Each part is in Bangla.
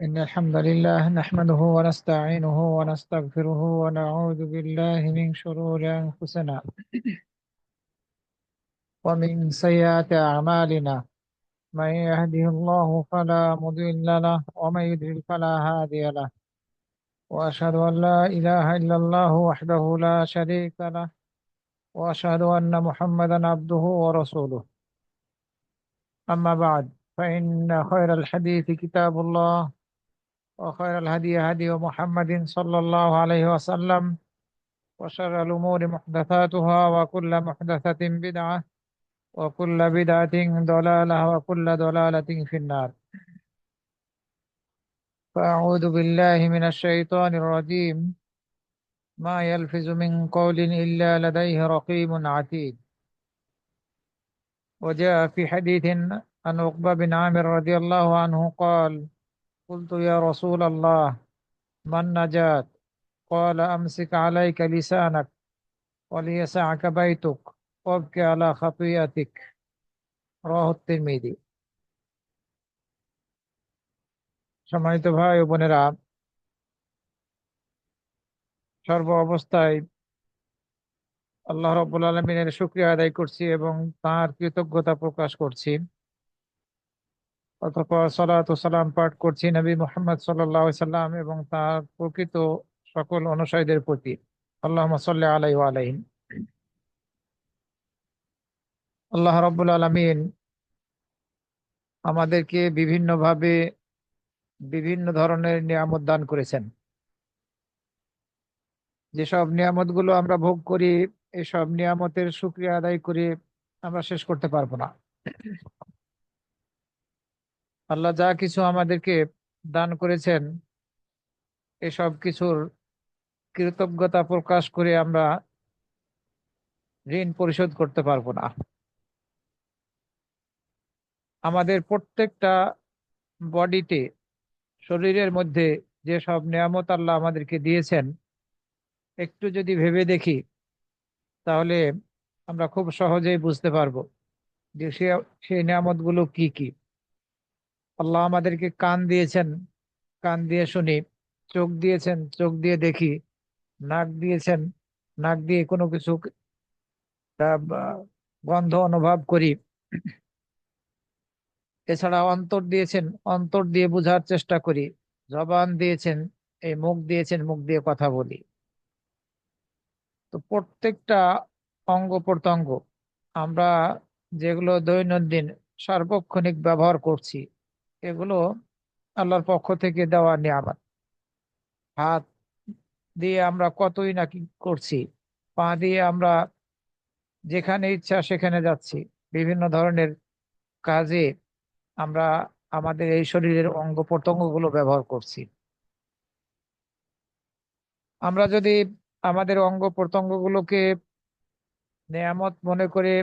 إن الحمد لله نحمده ونستعينه ونستغفره ونعوذ بالله من شرور أنفسنا ومن سيئات أعمالنا. من يهده الله فلا مضل له ومن يضلل فلا هادي له. وأشهد أن لا إله إلا الله وحده لا شريك له، وأشهد أن محمدا عبده ورسوله. أما بعد، فإن خير الحديث كتاب الله، وخير الهدي هدي محمد صلى الله عليه وسلم، وشر الأمور محدثاتها، وكل محدثة بدعة، وكل بدعة ضلالة، وكل ضلالة في النار. فأعوذ بالله من الشيطان الرجيم. ما يلفظ من قول إلا لديه رقيب عتيد. وجاء في حديث عن عقبة بن عامر رضي الله عنه قال: قلت يا رسول الله، ما النجاة؟ قال: أمسك عليك لسانك، وليسعك بيتك، وابك على خطيئتك. রাওয়াহু তিরমিজি। সম্মানিত ভাই ও বোনেরা, সর্ব অবস্থায় আল্লাহ রাব্বুল আলামিনের শুকরিয়া আদায় করছি এবং তার কৃতজ্ঞতা প্রকাশ করছি। অতঃপর সালাত ও সালাম পাঠ করছি নবী মুহাম্মদ সাল্লাল্লাহু আলাইহি সাল্লাম এবং তার প্রকৃত সকল অনুসারীদের প্রতি। আল্লাহুম্মা সাল্লি আলাইহি ওয়া আলাইহিম। আল্লাহ রাব্বুল আলামিন আমাদেরকে বিভিন্নভাবে বিভিন্ন ধরনের নিয়ামত দান করেছেন। যেসব নিয়ামতগুলো আমরা ভোগ করি, এসব নিয়ামতের শুকরিয়া আদায় করে আমরা শেষ করতে পারবো না। আল্লাহ যা কিছু আমাদেরকে দান করেছেন, এসব কিছুর কৃতজ্ঞতা প্রকাশ করে আমরা ঋণ পরিশোধ করতে পারবো না। আমাদের প্রত্যেকটা বডিতে, শরীরের মধ্যে যে সব নিয়ামত আল্লাহ আমাদেরকে দিয়েছেন, একটু যদি ভেবে দেখি তাহলে আমরা খুব সহজেই বুঝতে পারবো যে সেই নিয়ামতগুলো কি কি। আল্লাহ আমাদেরকে কান দিয়েছেন, কান দিয়ে শুনি; চোখ দিয়েছেন, চোখ দিয়ে দেখি; নাক দিয়েছেন, নাক দিয়ে কোনো কিছু গন্ধ অনুভব করি। এছাড়া অন্তর দিয়েছেন, অন্তর দিয়ে বোঝার চেষ্টা করি; জবান দিয়েছেন, এই মুখ দিয়েছেন, মুখ দিয়ে কথা বলি। তো প্রত্যেকটা অঙ্গ প্রত্যঙ্গ আমরা যেগুলো দৈনন্দিন সার্বক্ষণিক ব্যবহার করছি, এগুলো আল্লাহর পক্ষ থেকে দেওয়া নিয়ামত। হাত দিয়ে আমরা কতই না কি করছি, পা দিয়ে আমরা যেখানে ইচ্ছা সেখানে যাচ্ছি, বিভিন্ন ধরনের কাজে আমরা আমাদের এই শরীরের অঙ্গ প্রত্যঙ্গগুলো ব্যবহার করছি। আমরা যদি আমাদের অঙ্গ প্রত্যঙ্গগুলোকে নেয়ামত মনে করে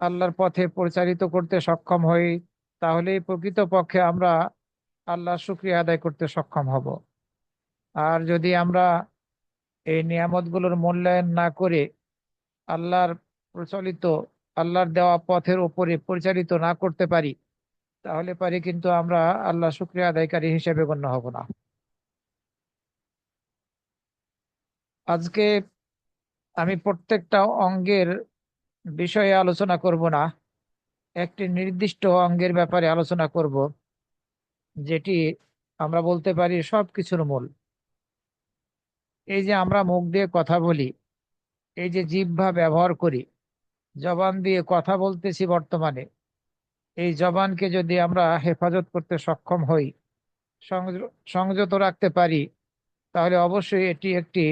আল্লাহর পথে পরিচালিত করতে সক্ষম হই, তাহলেই প্রকৃতপক্ষে আমরা আল্লাহর শুকরিয়া আদায় করতে সক্ষম হব। আর যদি আমরা এই নিয়ামতগুলোর মূল্যায়ন না করে আল্লাহর প্রচলিত, আল্লাহর দেওয়া পথের উপরে পরিচালিত না করতে পারি, তাহলে পারি কিন্তু আমরা আল্লাহ শুকরিয়া আদায়কারী হিসেবে গণ্য হব না। আজকে আমি প্রত্যেকটা অঙ্গের বিষয়ে আলোচনা করব না, একটি নির্দিষ্ট অঙ্গের ব্যাপারে আলোচনা করব, যেটি আমরা বলতে পারি সবকিছুর মূল। এই যে আমরা মুখ দিয়ে কথা বলি, এই যে জিহ্বা ব্যবহার করি, জবান দিয়ে কথা বলতেছি বর্তমানে, এই জবানকে যদি আমরা হেফাজত করতে সক্ষম হই, সংযত রাখতে পারি, তাহলে অবশ্যই এটি একটি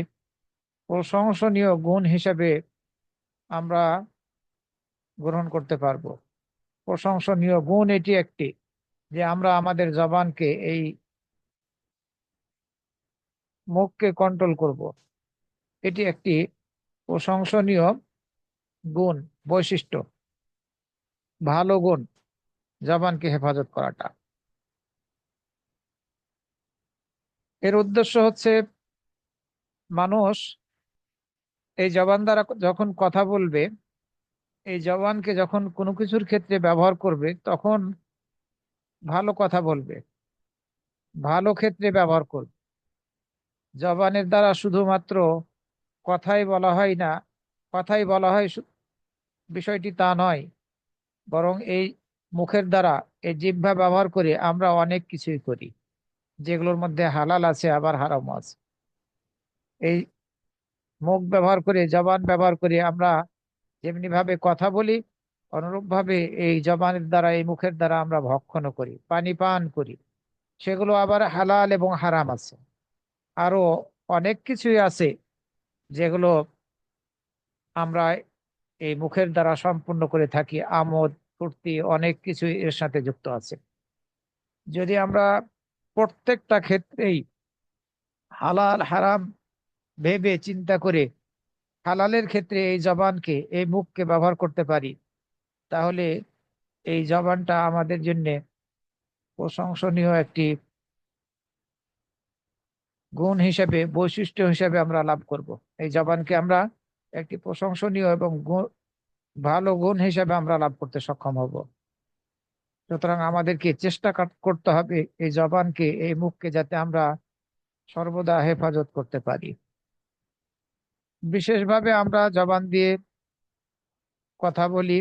প্রশংসনীয় গুণ হিসেবে আমরা গ্রহণ করতে পারবো। প্রশংসনীয় গুণ এটি একটি, যে আমরা আমাদের জবানকে, এই মুখকে কন্ট্রোল করব। এটি একটি প্রশংসনীয় গুণ, বৈশিষ্ট্য, ভালো গুণ, জবানকে হেফাজত করাটা। এর উদ্দেশ্য হচ্ছে, মানুষ এই জবান দ্বারা যখন কথা বলবে, এই জবানকে যখন কোনো কিছুর ক্ষেত্রে ব্যবহার করবে, তখন ভালো কথা বলবে। ভালো ক্ষেত্রে ব্যবহার করব। জবানের দ্বারা শুধুমাত্র কথাই বলা হয় না, কথাই বলা হয় বিষয়টি তা নয়, বরং এই মুখের দ্বারা, এই জিহ্বা ব্যবহার করে আমরা অনেক কিছুই করি, যেগুলোর মধ্যে হালাল আছে আবার হারাম আছে। এই মুখ ব্যবহার করে, জবান ব্যবহার করে আমরা যেমনি ভাবে কথা বলি, অনুরূপ ভাবে এই জবানের দ্বারা, এই মুখের দ্বারা আমরা ভক্ষণও করি, পানি পান করি। সেগুলো আবার হালাল এবং হারাম আছে। আরো অনেক কিছুই আছে যেগুলো আমরা এই মুখের দ্বারা সম্পূর্ণ করে থাকি, আমোদ ফুর্তি অনেক কিছুই এর সাথে যুক্ত আছে। যদি আমরা প্রত্যেকটা ক্ষেত্রেই হালাল হারাম ভেবে চিন্তা করে হালালের ক্ষেত্রে এই জবানকে, এই মুখকে ব্যবহার করতে পারি, তাহলে এই জবানটা আমাদের জন্য প্রশংসনীয় একটি গুণ হিসেবে, বৈশিষ্ট্য হিসেবে আমরা লাভ করব। এই জবানকে আমরা একটি প্রশংসনীয় এবং ভালো গুণ হিসেবে আমরা লাভ করতে সক্ষম হব। সুতরাং আমাদেরকে চেষ্টা করতে হবে এই জবানকে, এই মুখকে যাতে আমরা সর্বদা হেফাজত করতে পারি। বিশেষভাবে আমরা জবান দিয়ে কথা বলি,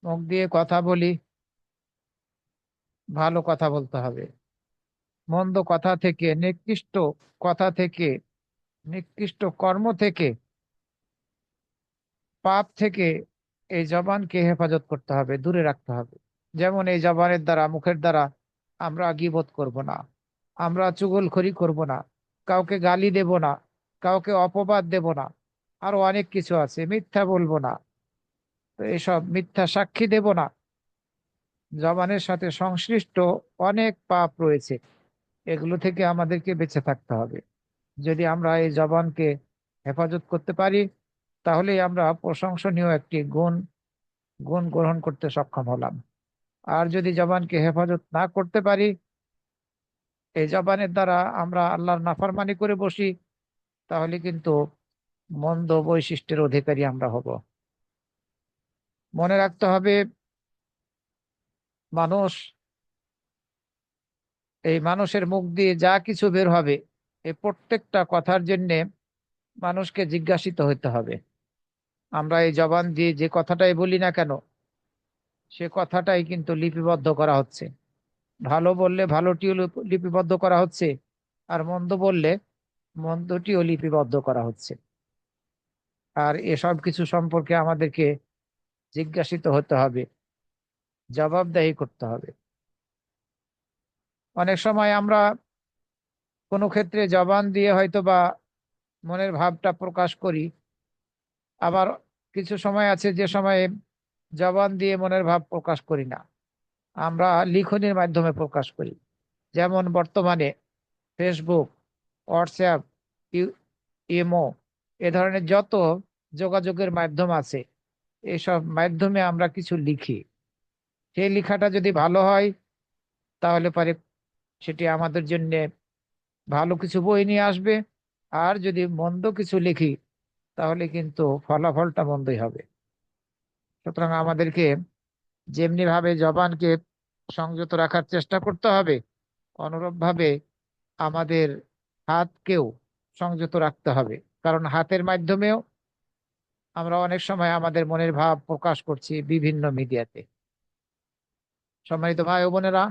মুখ দিয়ে কথা বলি, ভালো কথা বলতে হবে। মন্দ কথা থেকে, নিকৃষ্ট কথা থেকে, নিকৃষ্ট কর্ম থেকে, পাপ থেকে এই জবানকে হেফাজত করতে হবে, দূরে রাখতে হবে। যেমন এই জবানের দ্বারা, মুখের দ্বারা আমরা গীবত করব না, আমরা চুগলখড়ি করব না, কাউকে গালি দেব না, কাউকে অপবাদ দেব না, আরো অনেক কিছু আছে, মিথ্যা বলবো না, তো এসব মিথ্যা সাক্ষী দেব না। জবানের সাথে সংশ্লিষ্ট অনেক পাপ রয়েছে, এগুলো থেকে আমাদেরকে বেঁচে থাকতে হবে। যদি আমরা এই জবানকে হেফাজত করতে পারি, তাহলেই আমরা প্রশংসনীয় একটি গুণ গুণ গ্রহণ করতে সক্ষম হলাম। আর যদি জবানকে হেফাজত না করতে পারি, এই জবানের দ্বারা আমরা আল্লাহর নাফরমানি করে বসি, তাহলে কিন্তু মন্দ বৈশিষ্ট্যের অধিকারী আমরা হব। মনে রাখতে হবে, মানুষ, এই মানুষের মুখ দিয়ে যা কিছু বের হবে, এই প্রত্যেকটা কথার জন্য মানুষকে জিজ্ঞাসিত হতে হবে। আমরা এই জবান দিয়ে যে কথাটাই বলি না কেন, সে কথাটাই কিন্তু লিপিবদ্ধ করা হচ্ছে। ভালো বললে ভালোটিও লিপিবদ্ধ করা হচ্ছে, আর মন্দ বললে মন্দটিও লিপিবদ্ধ করা হচ্ছে। আর এসব কিছু সম্পর্কে আমাদেরকে জিজ্ঞাসিত হতে হবে, জবাবদিহি করতে হবে। অনেক সময় আমরা কোনো ক্ষেত্রে জবান দিয়ে হয়তো বা মনের ভাবটা প্রকাশ করি, আবার কিছু সময় আছে যে সময়ে জবান দিয়ে মনের ভাব প্রকাশ করি না, আমরা লিখনির মাধ্যমে প্রকাশ করি। যেমন বর্তমানে ফেসবুক, হোয়াটসঅ্যাপ, ইমো, এ ধরনের যত যোগাযোগের মাধ্যম আছে, এসব মাধ্যমে আমরা কিছু লিখি। সেই লেখাটা যদি ভালো হয়, তাহলে পরে সেটি আমাদের জন্য ভালো কিছু বই নিয়ে আসবে। আর যদি মন্দ কিছু লিখি, তাহলে কিন্তু ফলাফলটা মন্দই হবে। সুতরাং আমাদেরকে যেমনি ভাবে জবানকে সংযত রাখার চেষ্টা করতে হবে, অনুরূপ ভাবে আমাদের হাতকেও সংযত রাখতে হবে। কারণ হাতের মাধ্যমেও আমরা অনেক সময় আমাদের মনের ভাব প্রকাশ করছি বিভিন্ন মিডিয়াতে। সম্মানিত ভাই ও বোনেরা,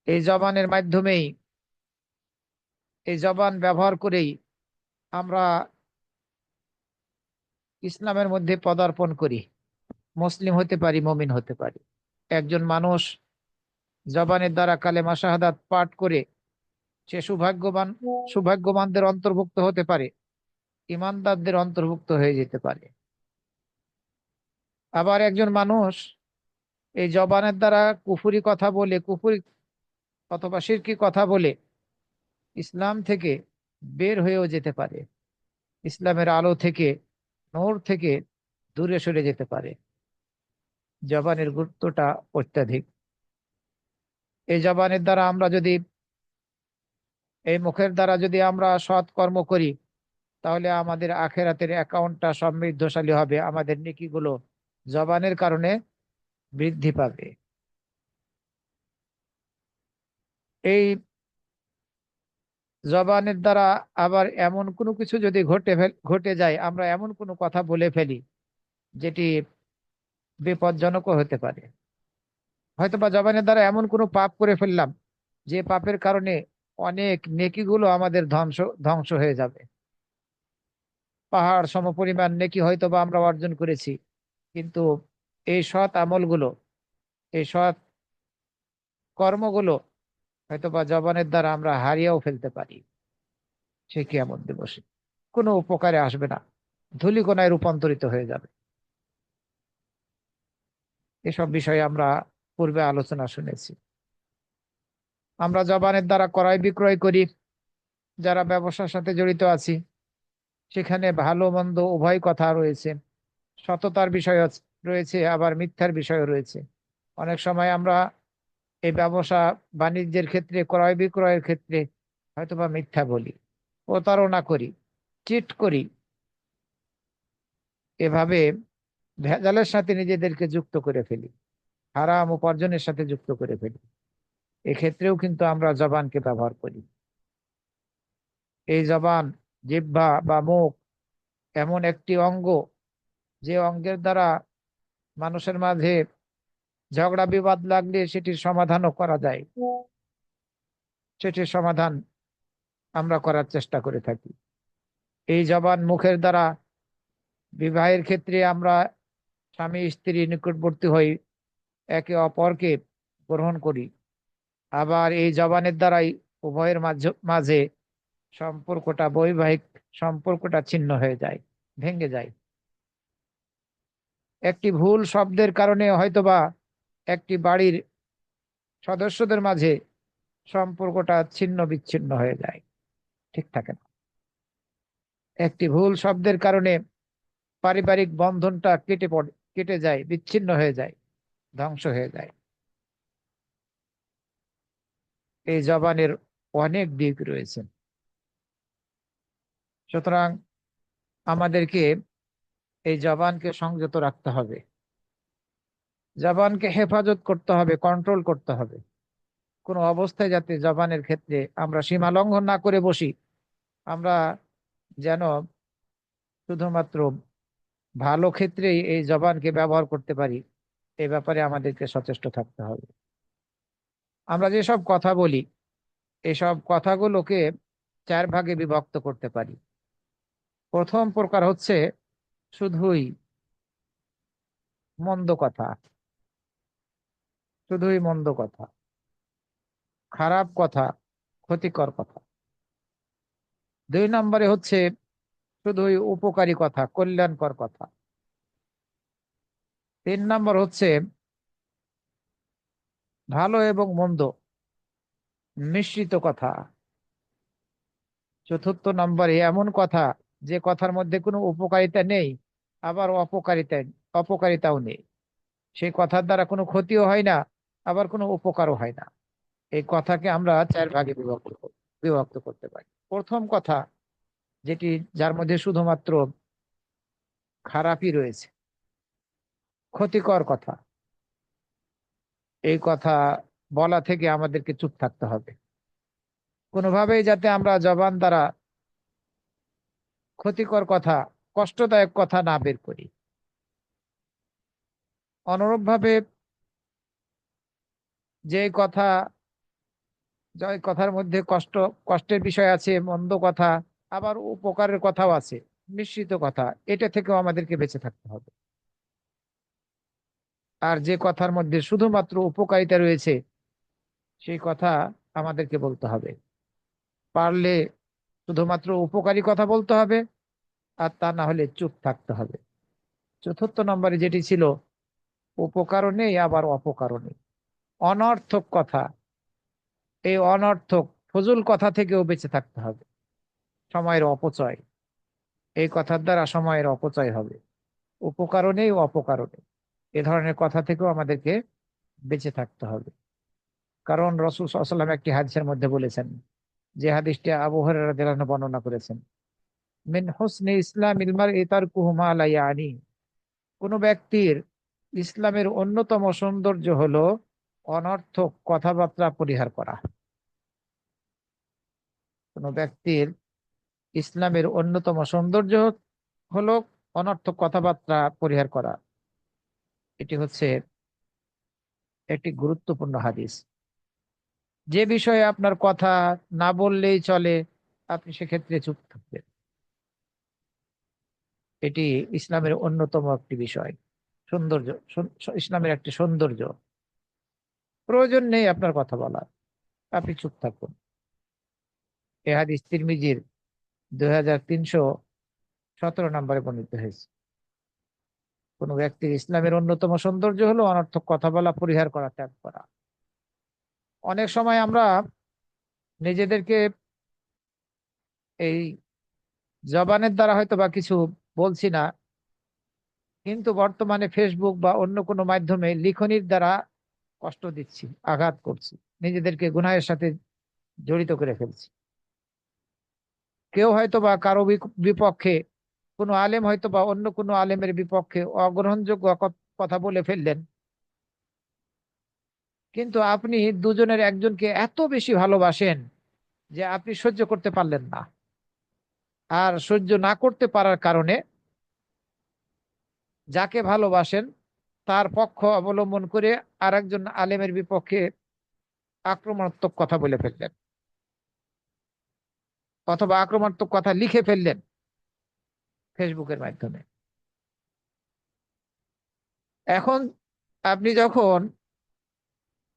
এই জবানের মাধ্যমেই, এই জবান ব্যবহার করেই আমরা ইসলামের মধ্যে পদার্পণ করি, মুসলিম হতে পারি, মুমিন হতে পারি। একজন মানুষ জবানের দ্বারা কালেমা শাহাদাত পাঠ করে সে সৌভাগ্যবানদের অন্তর্ভুক্ত হতে পারে, ইমানদারদের অন্তর্ভুক্ত হয়ে যেতে পারে। আবার একজন মানুষ এই জবানের দ্বারা কুফুরি কথা বলে, কুফুরি অথবা শিরকি কথা বলে ইসলাম থেকে বের হয়েও যেতে পারে, ইসলামের আলো থেকে, নূর থেকে দূরে সরে যেতে পারে। জবানের গুরুত্বটা অত্যাধিক। এই জবানের দ্বারা আমরা যদি, এই মুখের দ্বারা যদি আমরা সৎ কর্ম করি, তাহলে আমাদের আখেরাতের অ্যাকাউন্টটা সমৃদ্ধশালী হবে, আমাদের নেকিগুলো জবানের কারণে বৃদ্ধি পাবে। এই জবানের দ্বারা আবার এমন কোনো কিছু যদি ঘটে যায়, আমরা এমন কোনো কথা বলে ফেলি যেটি বিপজ্জনকও হতে পারে। হয়তোবা জবানের দ্বারা এমন কোনো পাপ করে ফেললাম যে পাপের কারণে অনেক নেকিগুলো আমাদের ধ্বংস ধ্বংস হয়ে যাবে। পাহাড় সমপরিমাণ নেকি হয়তোবা আমরা অর্জন করেছি, কিন্তু এই সৎ আমলগুলো, এই সৎ কর্মগুলো হয়তোবা জবানের দ্বারা আমরা হারিয়েও ফেলতে পারি। সে কিয়ামত দিবসে কোনো উপকারে আসবে না, ধূলিকণায় রূপান্তরিত হয়ে যাবে। এসব বিষয়ে আমরা পূর্বে আলোচনা শুনেছি। আমরা জবানের দ্বারা ক্রয় বিক্রয় করি, যারা ব্যবসার সাথে জড়িত আছি সেখানে ভালো মন্দ উভয় কথা রয়েছে। সততার বিষয় রয়েছে, আবার মিথ্যার বিষয় রয়েছে। অনেক সময় আমরা এই ব্যবসা বাণিজ্যের ক্ষেত্রে, ক্রয় বিক্রয়ের ক্ষেত্রে হয়তোবা মিথ্যা বলি, প্রতারণা করি, চিট করি। এভাবে ভেজালের সাথে নিজেদেরকে যুক্ত করে ফেলি, হারাম উপার্জনের সাথে যুক্ত করে ফেলি। এক্ষেত্রেও কিন্তু আমরা জবানকে ব্যবহার করি। এই জবান, জিহ্বা বা মুখ এমন একটি অঙ্গ, যে অঙ্গের দ্বারা মানুষের মাঝে ঝগড়া বিবাদ লাগলে সেটির সমাধানও করা যায়। সেটির সমাধান আমরা করার চেষ্টা করে থাকি। এই জবান মুখের দ্বারা বিবাহের ক্ষেত্রে আমরা স্বামী স্ত্রী নিকটবর্তী হই, একে অপরকে গ্রহণ করি। আবার এই জবানের দ্বারাই উভয়ের মাঝে মাঝে সম্পর্কটা, বৈবাহিক সম্পর্কটা ছিন্ন হয়ে যায়, ভেঙে যায়। একটি ভুল শব্দের কারণে হয়তোবা একটি বাড়ির সদস্যদের মাঝে সম্পর্কটা ছিন্ন বিচ্ছিন্ন হয়ে যায়, ঠিক থাকে না। একটি ভুল শব্দের কারণে পারিবারিক বন্ধনটা কেটে যায়, বিচ্ছিন্ন হয়ে যায়, ধ্বংস হয়ে যায়। এই জবানের অনেক দিক রয়েছে। সুতরাং আমাদেরকে এই জবানকে সংযত রাখতে হবে, জবানকে হেফাজত করতে হবে, কন্ট্রোল করতে হবে। কোনো অবস্থায় যাতে জবানের ক্ষেত্রে আমরা সীমা লঙ্ঘন না করে বসি, আমরা যেন শুধুমাত্র ভালো ক্ষেত্রেই এই জবানকে ব্যবহার করতে পারি, এ ব্যাপারে আমাদেরকে সচেষ্ট থাকতে হবে। আমরা যেসব কথা বলি, এসব কথাগুলোকে চার ভাগে বিভক্ত করতে পারি। প্রথম প্রকার হচ্ছে শুধুই মন্দ কথা, শুধুই মন্দ কথা, খারাপ কথা, ক্ষতিকর কথা। দুই নম্বরে হচ্ছে শুধুই উপকারী কথা, কল্যাণকর কথা। তিন নম্বর হচ্ছে ভালো এবং মন্দ মিশ্রিত কথা। চতুর্থ নম্বরে এমন কথা যে কথার মধ্যে কোনো উপকারিতা নেই, আবার অপকারিতাও নেই। সেই কথার দ্বারা কোনো ক্ষতিও হয় না, আবার কোনো উপকারও হয় না। এই কথাকে আমরা চার ভাগে বিভক্ত করতে পারি। প্রথম কথা, যেটি যার মধ্যে শুধুমাত্র খারাপই রয়েছে, ক্ষতিকর কথা। এই কথা বলা থেকে আমাদেরকে চুপ থাকতে হবে। কোনোভাবেই যাতে আমরা জবান দ্বারা ক্ষতিকর কথা, কষ্টদায়ক কথা না বের করি। অনুরূপভাবে যে কথা, যে কথার মধ্যে কষ্টের বিষয় আছে, মন্দ কথা, আবার উপকারের কথাও আছে, মিশ্রিত কথা, এটা থেকেও আমাদেরকে বেঁচে থাকতে হবে। আর যে কথার মধ্যে শুধুমাত্র উপকারিতা রয়েছে, সেই কথা আমাদেরকে বলতে হবে। পারলে শুধুমাত্র উপকারী কথা বলতে হবে, আর তা না হলে চুপ থাকতে হবে। চতুর্থ নম্বরে যেটি ছিল, উপকারও নেই আবার অপকারও নেই, অনর্থক কথা। এই অনর্থক ফজুল কথা থেকেও বেঁচে থাকতে হবে। সময়ের অপচয়, এই কথার দ্বারা সময়ের অপচয় হবে। উপকারও নেই, অপকারও নেই, এ ধরনের কথা থেকেও আমাদেরকে বেঁচে থাকতে হবে। কারণ রাসূল সাল্লাল্লাহু আলাইহি ওয়াসাল্লাম একটি হাদিসের মধ্যে বলেছেন, যে হাদিসটি আবু হুরায়রা রাদিয়াল্লাহু আনহু বর্ণনা করেছেন, মিন হুসনি ইসলামিল মারই তারকুহু মা লা ইয়ানি। কোন ব্যক্তির ইসলামের অন্যতম সৌন্দর্য হলো অনর্থক কথাবার্তা পরিহার করা। কোনো ব্যক্তির ইসলামের অন্যতম সৌন্দর্য হলো অনর্থক কথাবার্তা পরিহার করা। এটি হচ্ছে একটি গুরুত্বপূর্ণ হাদিস। যে বিষয়ে আপনার কথা না বললেই চলে, আপনি সেক্ষেত্রে চুপ থাকবেন। এটি ইসলামের অন্যতম একটি বিষয়, সৌন্দর্য। ইসলামের একটি সৌন্দর্য। প্রয়োজন নেই আপনার কথা বলার, আপনি চুপ থাকুন। এ হাদিস তিরমিজির 2317 নম্বরে বর্ণিত হয়েছে। কোন ব্যক্তির ইসলামের অন্যতম সৌন্দর্য হলো অনর্থক কথা বলা পরিহার করা, ত্যাগ করা। অনেক সময় আমরা নিজেদেরকে এই জবানের দ্বারা হয়তো বা কিছু বলছি না, কিন্তু বর্তমানে ফেসবুক বা অন্য কোনো মাধ্যমে লিখনির দ্বারা কষ্ট দিচ্ছি, আঘাত করছি, নিজেদেরকে গুনাহের সাথে জড়িত করে ফেলছি। কেউ হয়তো বা কারো বিপক্ষে, কোনো আলেম হয়তো বা অন্য কোনো আলেমের বিপক্ষে অগ্রহণযোগ্য কথা বলে ফেললেন, কিন্তু আপনি দুজনের একজনকে এত বেশি ভালোবাসেন যে আপনি সহ্য করতে পারলেন না। আর সহ্য না করতে পারার কারণে যাকে ভালোবাসেন তার পক্ষ অবলম্বন করে আরেকজন আলেমের বিপক্ষে আক্রমণাত্মক কথা বলে ফেললেন, অথবা আক্রমণাত্মক কথা লিখে ফেললেন ফেসবুকের মাধ্যমে। এখন আপনি যখন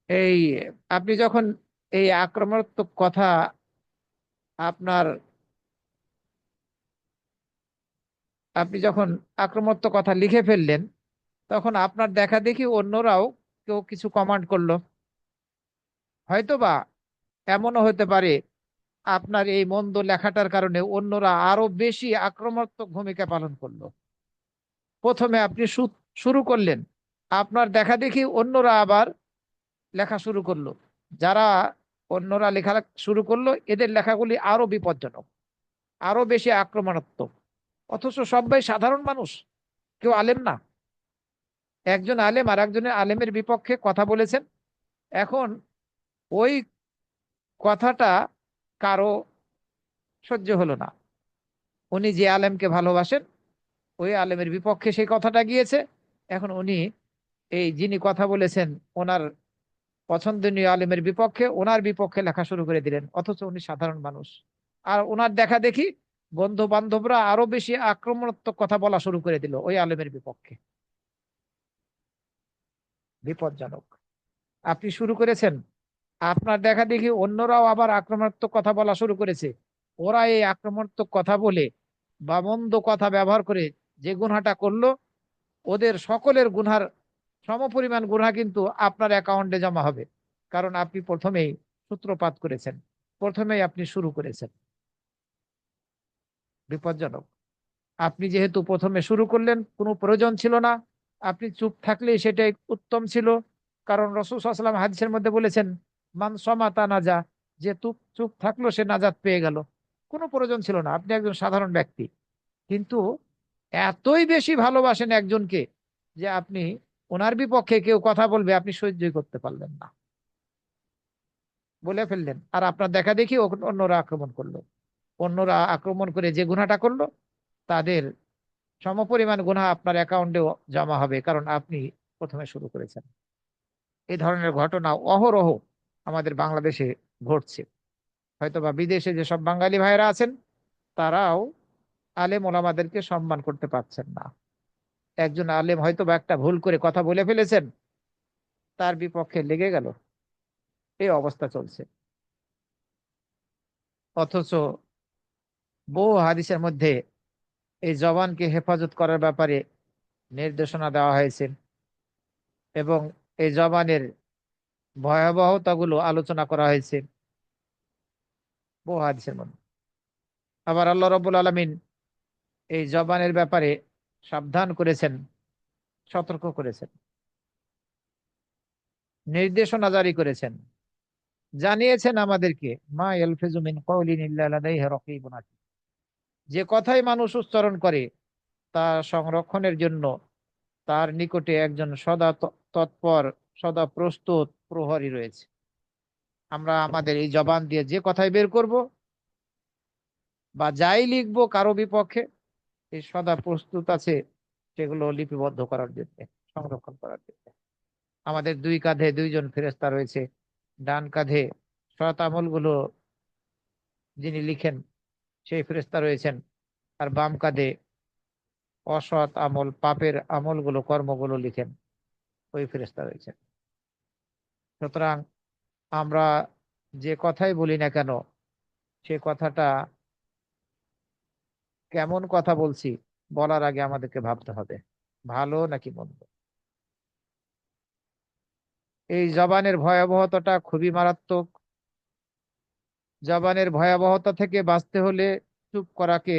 এই আপনি যখন এই আক্রমণাত্মক কথা আপনার আপনি যখন আক্রমণাত্মক কথা লিখে ফেললেন, তখন আপনার দেখা দেখি অন্যরাও কেউ কিছু কমান্ড করলো। হয়তোবা এমনও হতে পারে আপনার এই মন্দ লেখাটার কারণে অন্যরা আরো বেশি আক্রমণাত্মক ভূমিকা পালন করলো। প্রথমে আপনি শুরু করলেন, আপনার দেখা দেখি অন্যরা আবার লেখা শুরু করলো। যারা অন্যরা লেখা শুরু করলো, এদের লেখাগুলি আরো বিপজ্জনক, আরো বেশি আক্রমণাত্মক। অথচ সবাই সাধারণ মানুষ, কেউ আলেম না। একজন আলেম আর একজনের আলেমের বিপক্ষে কথা বলেছেন। এখন ওই কথাটা কারো সহ্য হলো না। উনি যে আলেমকে ভালোবাসেন, ওই আলেমের বিপক্ষে সেই কথাটা গিয়েছে। এখন উনি এই যিনি কথা বলেছেন ওনার পছন্দনীয় আলেমের বিপক্ষে, ওনার বিপক্ষে লেখা শুরু করে দিলেন, অথচ উনি সাধারণ মানুষ। আর ওনার দেখা দেখি বন্ধু বান্ধবরা আরো বেশি আক্রমণাত্মক কথা বলা শুরু করে দিল ওই আলেমের বিপক্ষে। বিপজ্জনক। আপনি শুরু করেছেন, আপনার দেখা দেখি অন্যরাও আবার আক্রমণাত্মক কথা বলা শুরু করেছে। ওরা এই আক্রমণাত্মক কথা বলে বা মন্দ কথা ব্যবহার করে যে গুনাহটা করলো, ওদের সকলের গুনহার সমপরিমাণ গুনাহ কিন্তু আপনার অ্যাকাউন্টে জমা হবে। কারণ আপনি প্রথমেই সূত্রপাত করেছেন, প্রথমেই আপনি শুরু করেছেন। বিপজ্জনক। আপনি যেহেতু প্রথমে শুরু করলেন, কোনো প্রয়োজন ছিল না, আপনি চুপ থাকলেই সেটাই উত্তম ছিল। কারণ রাসূল সাল্লাল্লাহু আলাইহি ওয়াসাল্লাম হাদিসের মধ্যে বলেছেন, মান সমাতা নাজা, যে চুপ চুপ থাকলো সে নাজাত পেয়ে গেল। কোনো প্রয়োজন ছিল না, আপনি একজন সাধারণ ব্যক্তি, কিন্তু এতই বেশি ভালোবাসেন একজনকে যে আপনি ওনার বিপক্ষে কেউ কথা বলবে আপনি সহ্যই করতে পারলেন না, বলে ফেললেন। আর আপনার দেখা দেখি অন্যরা আক্রমণ করলো। অন্যরা আক্রমণ করে যে গুনাহটা করলো, তাদের সমপরিমাণ গুনাহ আপনার অ্যাকাউন্টেও জমা হবে, কারণ আপনি প্রথমে শুরু করেছেন। এই ধরনের ঘটনা অহরহ আমাদের বাংলাদেশে ঘটছে। হয়তোবা বিদেশে যেসব বাঙালি ভাইয়েরা আছেন, তারাও আলেম ওলামাদেরকে সম্মান করতে পারছেন না। একজন আলেম হয়তোবা একটা ভুল করে কথা বলে ফেলেছেন, তার বিপক্ষে লেগে গেল, এই অবস্থা চলছে। অথচ বহু হাদিসের মধ্যে এই জবানকে হেফাজত করার ব্যাপারে নির্দেশনা দেওয়া হয়েছে, এবং এই জবানের ভয়াবহতাগুলো আলোচনা করা হয়েছে বহু হাদিসের মধ্যে। আবার আল্লাহ রাব্বুল আলামিন এই জবানের ব্যাপারে সাবধান করেছেন, সতর্ক করেছেন, নির্দেশনা জারি করেছেন, জানিয়েছেন আমাদেরকে, মা ইয়ালফিজু মিন কাওলিন ইল্লা লাদাইহি রাকীবুন আতীদ। যে কথাই মানুষ উচ্চারণ করে তা সংরক্ষণের জন্য তার নিকটে একজন সদা তৎপর, সদা প্রস্তুত প্রহরী রয়েছে। আমরা আমাদের এই জবান দিয়ে যে কথাই বের করব, বা যাই লিখবো কারো বিপক্ষে, এই সদা প্রস্তুত আছে সেগুলো লিপিবদ্ধ করার জন্য, সংরক্ষণ করার জন্য। আমাদের দুই কাঁধে দুইজন ফেরেশতা রয়েছে। ডান কাঁধে সৎ আমলগুলো যিনি লিখেন সেই ফেরেশতা রয়েছেন, আর বাম কাঁধে অসৎ আমল, পাপের আমলগুলো, কর্মগুলো লিখেন ওই ফেরেশতা রয়েছেন। সুতরাং আমরা যে কথাই বলি না কেন, সে কথাটা কেমন কথা বলছি বলার আগে আমাদেরকে ভাবতে হবে ভালো নাকি মন্দ। এই জবানের ভয়াবহতাটা খুবই মারাত্মক। জবানের ভয়াবহতা থেকে বাঁচতে হলে চুপ করাকে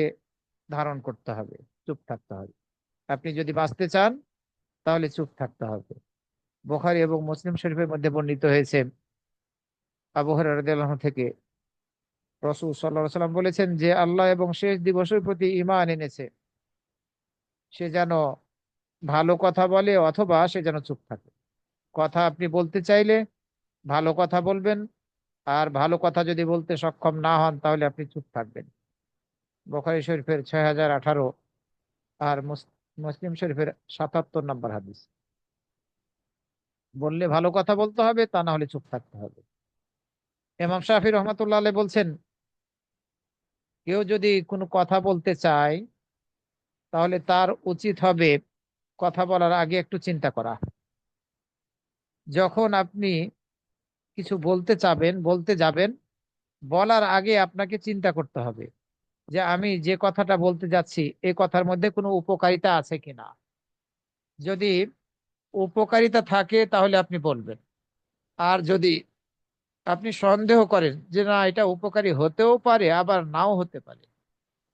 ধারণ করতে হবে, চুপ থাকতে হবে। আপনি যদি বাঁচতে চান তাহলে চুপ থাকতে হবে। বুখারী এবং মুসলিম শরীফের মধ্যে বর্ণিত হয়েছে, আবু হুরায়রা রাদিয়াল্লাহু আনহু থেকে, রাসূল সাল্লাল্লাহু আলাইহি সাল্লাম বলেছেন, যে আল্লাহ এবং শেষ দিবসের প্রতি ঈমান এনেছে সে যেন ভালো কথা বলে অথবা সে যেন চুপ থাকে। কথা আপনি বলতে চাইলে ভালো কথা বলবেন, আর ভালো কথা যদি বলতে সক্ষম না হন তাহলে আপনি চুপ থাকবেন। বুখারী শরীফের 6018 আর মুসলিম শরীফের 77 নম্বর হাদিস। বললে ভালো কথা বলতে হবে, তা না হলে চুপ থাকতে হবে। ইমাম শাফি রহমাতুল্লাহ আলাইহি বলছেন, কেউ যদি কোনো কথা বলতে চায় তাহলে তার উচিত হবে কথা বলার আগে একটু চিন্তা করা। যখন আপনি কিছু বলতে চাবেন, বলতে যাবেন, বলার আগে আপনাকে চিন্তা করতে হবে যে আমি যে কথাটা বলতে যাচ্ছি এই কথার মধ্যে কোনো উপকারিতা আছে কিনা। যদি উপকারিতা থাকে তাহলে আপনি বলবেন। আর যদি আপনি সন্দেহ করেন যে না এটা উপকারী হতেও পারে আবার নাও হতে পারে,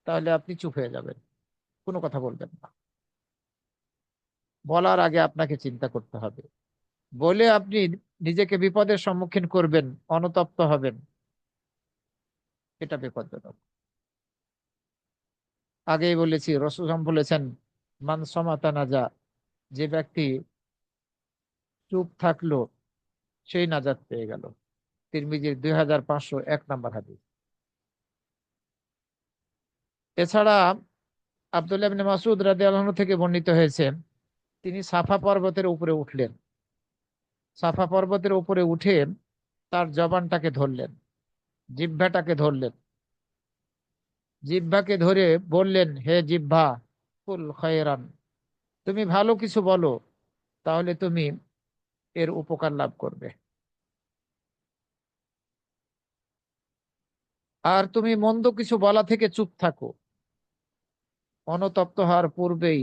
তাহলে আপনি চুপ হয়ে যাবেন, কোনো কথা বলবেন না। বলার আগে আপনাকে চিন্তা করতে হবে। বলে আপনি নিজেকে বিপদের সম্মুখীন করবেন, অনুতপ্ত হবেন, এটা বিপজ্জনক। আগেই বলেছি, রাসূল সাল্লাল্লাহু আলাইহি ওয়াসাল্লাম বলেছেন, মান সামাতা নাজা, যে ব্যক্তি চুপ থাকলো সেই নাজাত পেয়ে গেল। তিরমিজির 2501 নম্বর হাদিস। এছাড়া আব্দুল্লাহ ইবনে মাসউদ রাদিয়াল্লাহু আনহু থেকে বর্ণিত হয়েছে, তিনি সাফা পর্বতের উপরে উঠলেন। সাফা পর্বতের উপরে উঠে তার জবানটাকে ধরলেন, জিহ্বাটাকে ধরলেন। জিহ্বাকে ধরে বললেন, হে জিহ্বা, কুল খায়রান, তুমি ভালো কিছু বলো, তাহলে তুমি এর উপকার লাভ করবে। আর তুমি মন্দ কিছু বলা থেকে চুপ থাকো। অনুতপ্ত হওয়ার পূর্বেই,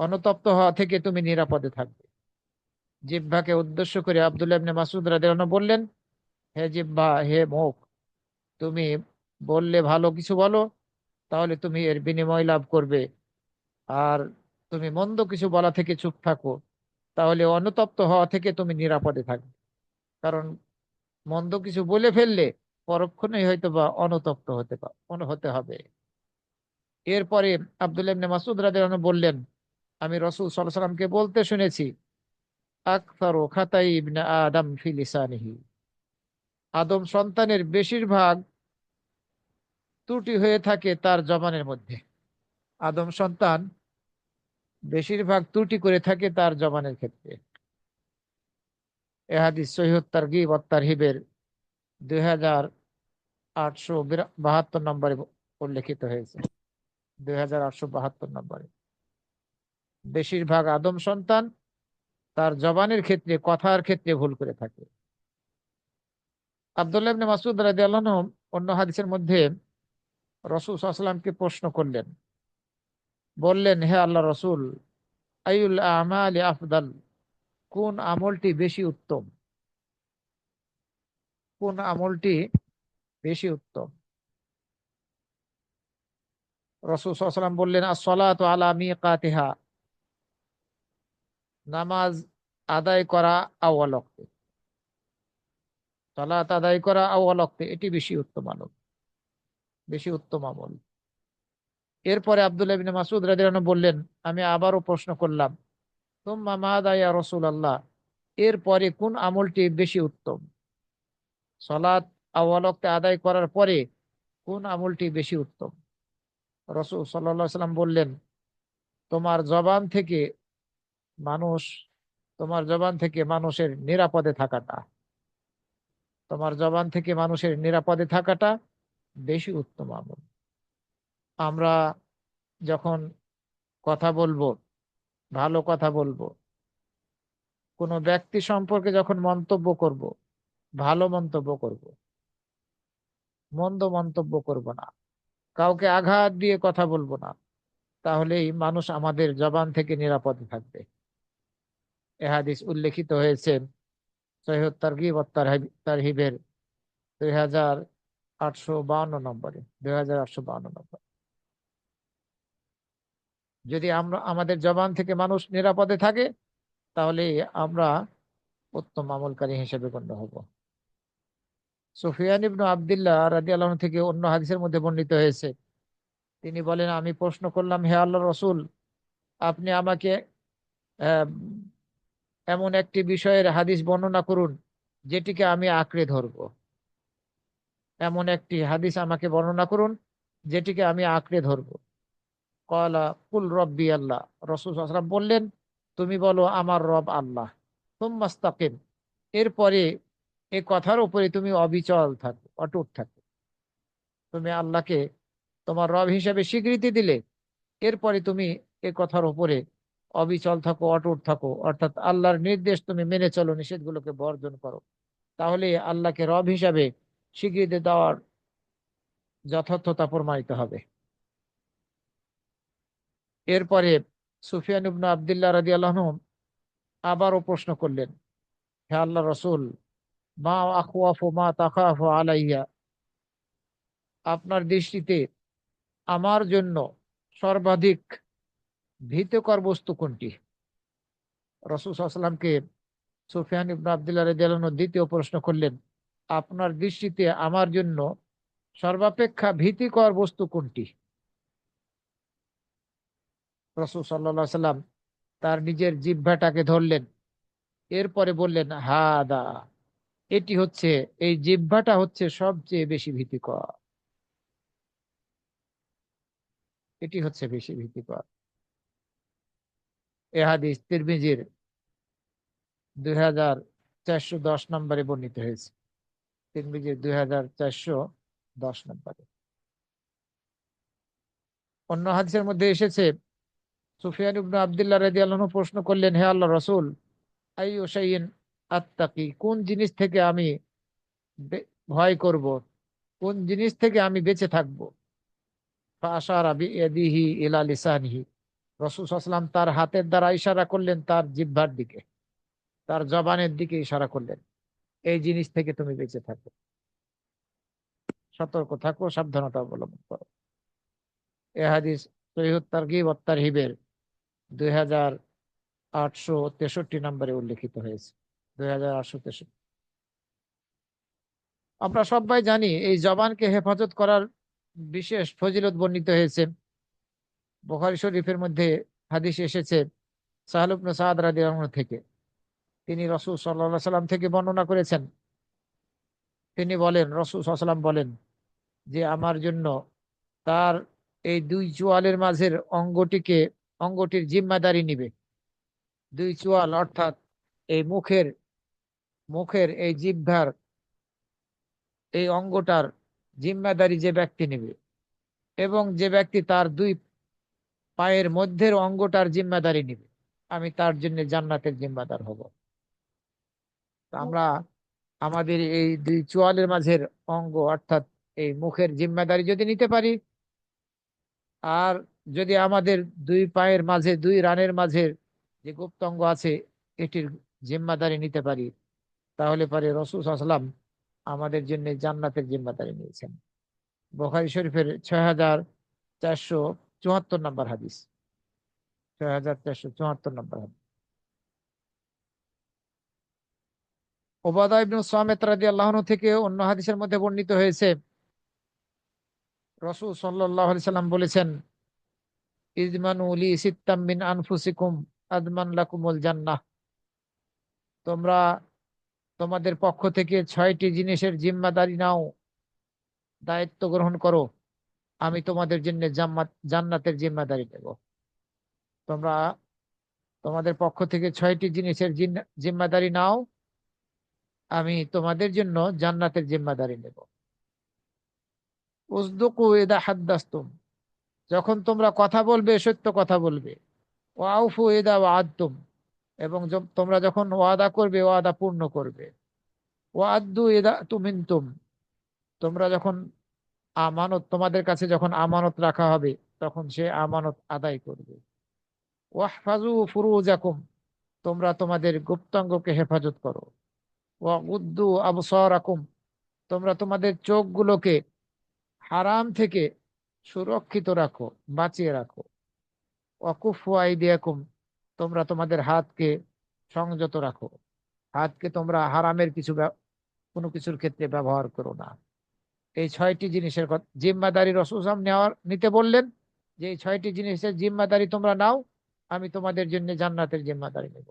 অনুতপ্ত হওয়া থেকে তুমি নিরাপদে থাকবে। জিহ্বাকে উদ্দেশ্য করে আব্দুল্লাহ ইবনে মাসউদ রাদিয়াল্লাহু আনহু বললেন, হে জিহ্বা, হে মুখ, তুমি বললে ভালো কিছু বলো, তাহলে তুমি এর বিনিময় লাভ করবে। আর তুমি মন্দ কিছু বলা থেকে চুপ থাকো, তাহলে অনুতপ্ত হওয়া থেকে তুমি নিরাপদে থাকবে। কারণ মন্দ কিছু বলে ফেললে পরক্ষণেই হয়তো বা অনুতপ্ত হতে হবে। এরপরে আব্দুল্লাহ ইবনে মাসউদ রাদিয়াল্লাহু আনহু বললেন, আমি রাসূল সাল্লাল্লাহু আলাইহি সাল্লামকে বলতে শুনেছি, আকসারু খাতাই ইবনে আদম ফি লিসানিহি, আদম সন্তানের বেশিরভাগ ত্রুটি হয়ে থাকে তার জবানের মধ্যে। আদম সন্তান বেশিরভাগ ত্রুটি করে থাকে তার জবানের ক্ষেত্রে। এ হাদিস সহিহ তারগিব ওয়াত তারহিবের 2872 নম্বরে উল্লেখিত হয়েছে। 2872 নম্বরে। বেশিরভাগ আদম সন্তান তার জবানের ক্ষেত্রে, কথার ক্ষেত্রে ভুল করে থাকে। আব্দুল্লাহ ইবনে মাসউদ রাদিয়াল্লাহু আনহু অন্য হাদিসের মধ্যে রাসূল সাল্লাল্লাহু আলাইহি ওয়াসাল্লামকে প্রশ্ন করলেন, বললেন, হে আল্লাহ রসুল, আইউল আমালি আফদাল, কোন আমলটি বেশি উত্তম, কোন আমলটি বেশি উত্তম। রাসূল সাল্লাল্লাহু আলাইহি ওয়াসাল্লাম বললেন, আস-সালাতু আলা মিকাতিহা, নামাজ আদায় করা আউয়াল ওয়াক্তে, সালাত আদায় করা আউয়াল ওয়াক্তে, এটি বেশি উত্তম আমল, বেশি উত্তম আমল। এরপরে আব্দুল্লাহ ইবনে মাসউদ রাদিয়াল্লাহু আনহু বললেন, আমি আবারও প্রশ্ন করলাম, তুম্মা মাযা ইয়া রাসূলুল্লাহ, এরপরে কোন আমলটি বেশি উত্তম। সালাত আউয়াল ওয়াক্তে আদায় করার পরে কোন আমলটি বেশি উত্তম? রাসূল সাল্লাল্লাহু আলাইহি সাল্লাম বললেন, তোমার জবান থেকে মানুষ তোমার জবান থেকে মানুষের নিরাপদে থাকাটা, তোমার জবান থেকে মানুষের নিরাপদে থাকাটা বেশি উত্তম আমল। আমরা যখন কথা বলবো, ভালো কথা বলবো, কোনো ব্যক্তি সম্পর্কে যখন মন্তব্য করব, ভালো মন্তব্য করব, মন্দ মন্তব্য করব না, কাউকে আঘাত দিয়ে কথা বলবো না, তাহলেই মানুষ আমাদের জবান থেকে নিরাপদে থাকবে। এ হাদিস উল্লেখিত হয়েছে সহিহ তারগিব ওয়াত তারহিবের 2852 নম্বরে, 2852 নম্বর। যদি আমরা আমাদের জবান থেকে মানুষ নিরাপদে থাকে, তাহলে আমরা উত্তম আমলকারী হিসেবে গণ্য হব। সুফিয়ান ইবনু আব্দুল্লাহ রাদিয়াল্লাহু আনহু থেকে অন্য হাদিসের মধ্যে বর্ণিত হয়েছে, তিনি বলেন, আমি প্রশ্ন করলাম, হে আল্লাহর রাসূল, আপনি আমাকে আহ, এমন একটি বিষয়ের হাদিস বর্ণনা করুন যেটিকে আমি আঁকড়ে ধরবো। এমন একটি হাদিস আমাকে বর্ণনা করুন যেটিকে আমি আঁকড়ে ধরবো। কলা কুল রব্বি আল্লাহ। রাসূল সাল্লাল্লাহু আলাইহি ওয়াসাল্লাম বললেন, তুমি বলো আমার রব আল্লাহ, তুম্মাস্তাকিম। এরপরে এ কথার উপরে তুমি অবিচল থাকো, অটুট থাকো। তুমি আল্লাহকে তোমার রব হিসেবে স্বীকৃতি দিলে, এরপরে তুমি এ কথার উপরে অবিচল থাকো, অটুট থাকো, অর্থাৎ আল্লাহর নির্দেশ তুমি মেনে চলো, নিষেধগুলোকে বর্জন করো। তাহলে আল্লাহকে রব হিসাবে স্বীকৃতি দেওয়ার যথার্থতা প্রমাণিত হবে। এরপরে সুফিয়ান ইবনে আব্দুল্লাহ রাদিয়াল্লাহু আনহু আবারও প্রশ্ন করলেন, হে আল্লাহ রসুল, মা আখওয়াফু মা তাখাফু আলাইয়া, আপনার দৃষ্টিতে আমার জন্য সর্বাধিক ভীতিকর বস্তু কোনটি? রাসূল সাল্লাল্লাহু আলাইহি ওয়াসাল্লামকে সুফিয়ান ইবনে আব্দুল্লাহ রাদিয়াল্লাহু আনহু দ্বিতীয় প্রশ্ন করলেন, আপনার দৃষ্টিতে আমার জন্য সর্বাপেক্ষা ভীতিকর বস্তু কোনটি? রাসূল সাল্লাল্লাহু আলাইহি ওয়াসাল্লাম তার নিজের জিহ্বাটাকে ধরলেন, এরপরে বললেন, হাদা, এটি হচ্ছে, এই জিহ্বাটা হচ্ছে সবচেয়ে বেশি ভীতিকর, এটি হচ্ছে বেশি ভীতিকর। এ হাদিস তিরমিজির 2410 নম্বরে বর্ণিত হয়েছে। তিরমিজির 2410 নম্বরে। অন্য হাদিসের মধ্যে এসেছে, সুফিয়ান ইবনে আব্দুল্লাহ রাদিয়াল্লাহু আনহু প্রশ্ন করলেন, হে আল্লাহ রাসূল, আইয়ু শাইইন আত্তাকি, কোন জিনিস থেকে আমি ভয় করব, কোন জিনিস থেকে আমি বেঁচে থাকবো? ফাআশারা বিয়াদিহি ইলা লিসানিহি। রাসূল সাল্লাল্লাহু আলাইহি ওয়াসাল্লাম তার হাতের দ্বারা ইশারা করলেন তার জিহ্বার দিকে, তার জবানের দিকে ইশারা করলেন, এই জিনিস থেকে তুমি বেঁচে থাকো, সতর্ক থাকো, সাবধানতা অবলম্বন করো। এ হাদিস সহিহ তারগিব ওয়াত তারহিবের 2863 নম্বরে উল্লেখিত হয়েছে। 2863। আমরা সবাই জানি এই জবানকে হেফাজত করার বিশেষ ফজিলত বর্ণিত হয়েছে। বুখারী শরীফের মধ্যে হাদিস এসেছে সাহল ইবনে সাদ রাদিয়াল্লাহু আনহু থেকে, তিনি রাসূল সাল্লাল্লাহু আলাইহি সাল্লাম থেকে বর্ণনা করেছেন। তিনি বলেন, রাসূল সাল্লাল্লাহু আলাইহি সাল্লাম বলেন যে আমার জন্য তার এই দুই চোয়ালের মাঝের অঙ্গটির জিম্মাদারি নিবে। দুই চোয়াল অর্থাৎ এই মুখের মুখের এই জিহ্বার এই অঙ্গটার জিম্মাদারি যে ব্যক্তি নেবে, এবং যে ব্যক্তি তার দুই পায়ের মধ্যের অঙ্গটার জিম্মাদারি নিবে, আমি তার জন্য জান্নাতের জিম্মাদার হব। তা আমরা আমাদের এই দুই চোয়ালের মাঝের অঙ্গ অর্থাৎ এই মুখের জিম্মাদারি যদি নিতে পারি, আর যদি আমাদের দুই পায়ের মাঝে, দুই রানের মাঝে যে গুপ্তাঙ্গ আছে, এটির জিম্মাদারি নিতে পারি, তাহলে পরে রাসূল সাল্লাল্লাহু আলাইহি ওয়াসাল্লাম আমাদের জন্য জান্নাতের জিম্মাদারি নিয়েছেন। বুখারী শরীফের 6474 নম্বর হাদিস। 6474 নম্বর হাদিস। উবাদা ইবনে সামিত রাদিয়াল্লাহু আনহু থেকে অন্য হাদিসের মধ্যে বর্ণিত হয়েছে, রাসূল সাল্লাল্লাহু আলাইহি সাল্লাম বলেছেন, ইজমানু লি সিত্তাম মিন আনফুসিকুম আদমান লাকুমুল জান্নাহ। তোমরা তোমাদের পক্ষ থেকে 6টি জিনিসের জিম্মাদারি নাও, দায়িত্ব গ্রহণ করো, আমি তোমাদের জন্য জান্নাতের জিম্মাদারি নেব। তোমরা তোমাদের পক্ষ থেকে 6টি জিনিসের জিম্মাদারি নাও, আমি তোমাদের জন্য জান্নাতের জিম্মাদারি নেব। উসদুকু ইদা হাদ্দাসতুম, যখন তোমরা কথা বলবে সত্য কথা বলবে। ওয়াউফু ইদা ওয়াআদতুম, এবং তোমরা যখন ওয়াদা করবে ওয়াদা পূর্ণ করবে। ওয়াদ্দু ইদা তুমিনতুম, তোমরা যখন তোমাদের কাছে যখন আমানত রাখা হবে তখন সে আমানত আদায় করবে। ওয়াহফাজু ফুরুজাকুম, তোমরা তোমাদের গুপ্তাঙ্গকে হেফাজত করো। ওয়াগুদ্দু আবসারাকুম, তোমরা তোমাদের চোখগুলোকে হারাম থেকে সুরক্ষিত রাখো, বাঁচিয়ে রাখো। ওয়াকুফু আইদিয়াকুম, তোমরা তোমাদের হাতকে সংযত রাখো, হাতকে তোমরা হারামের কোনো কিছুর ক্ষেত্রে ব্যবহার করো না। এই 6টি জিনিসের কথা জিম্মাদারি রাসূল নিতে বললেন, যে এই 6টি জিনিসের জিম্মাদারি তোমরা নাও, আমি তোমাদের জন্য জান্নাতের জিম্মাদারি নেব।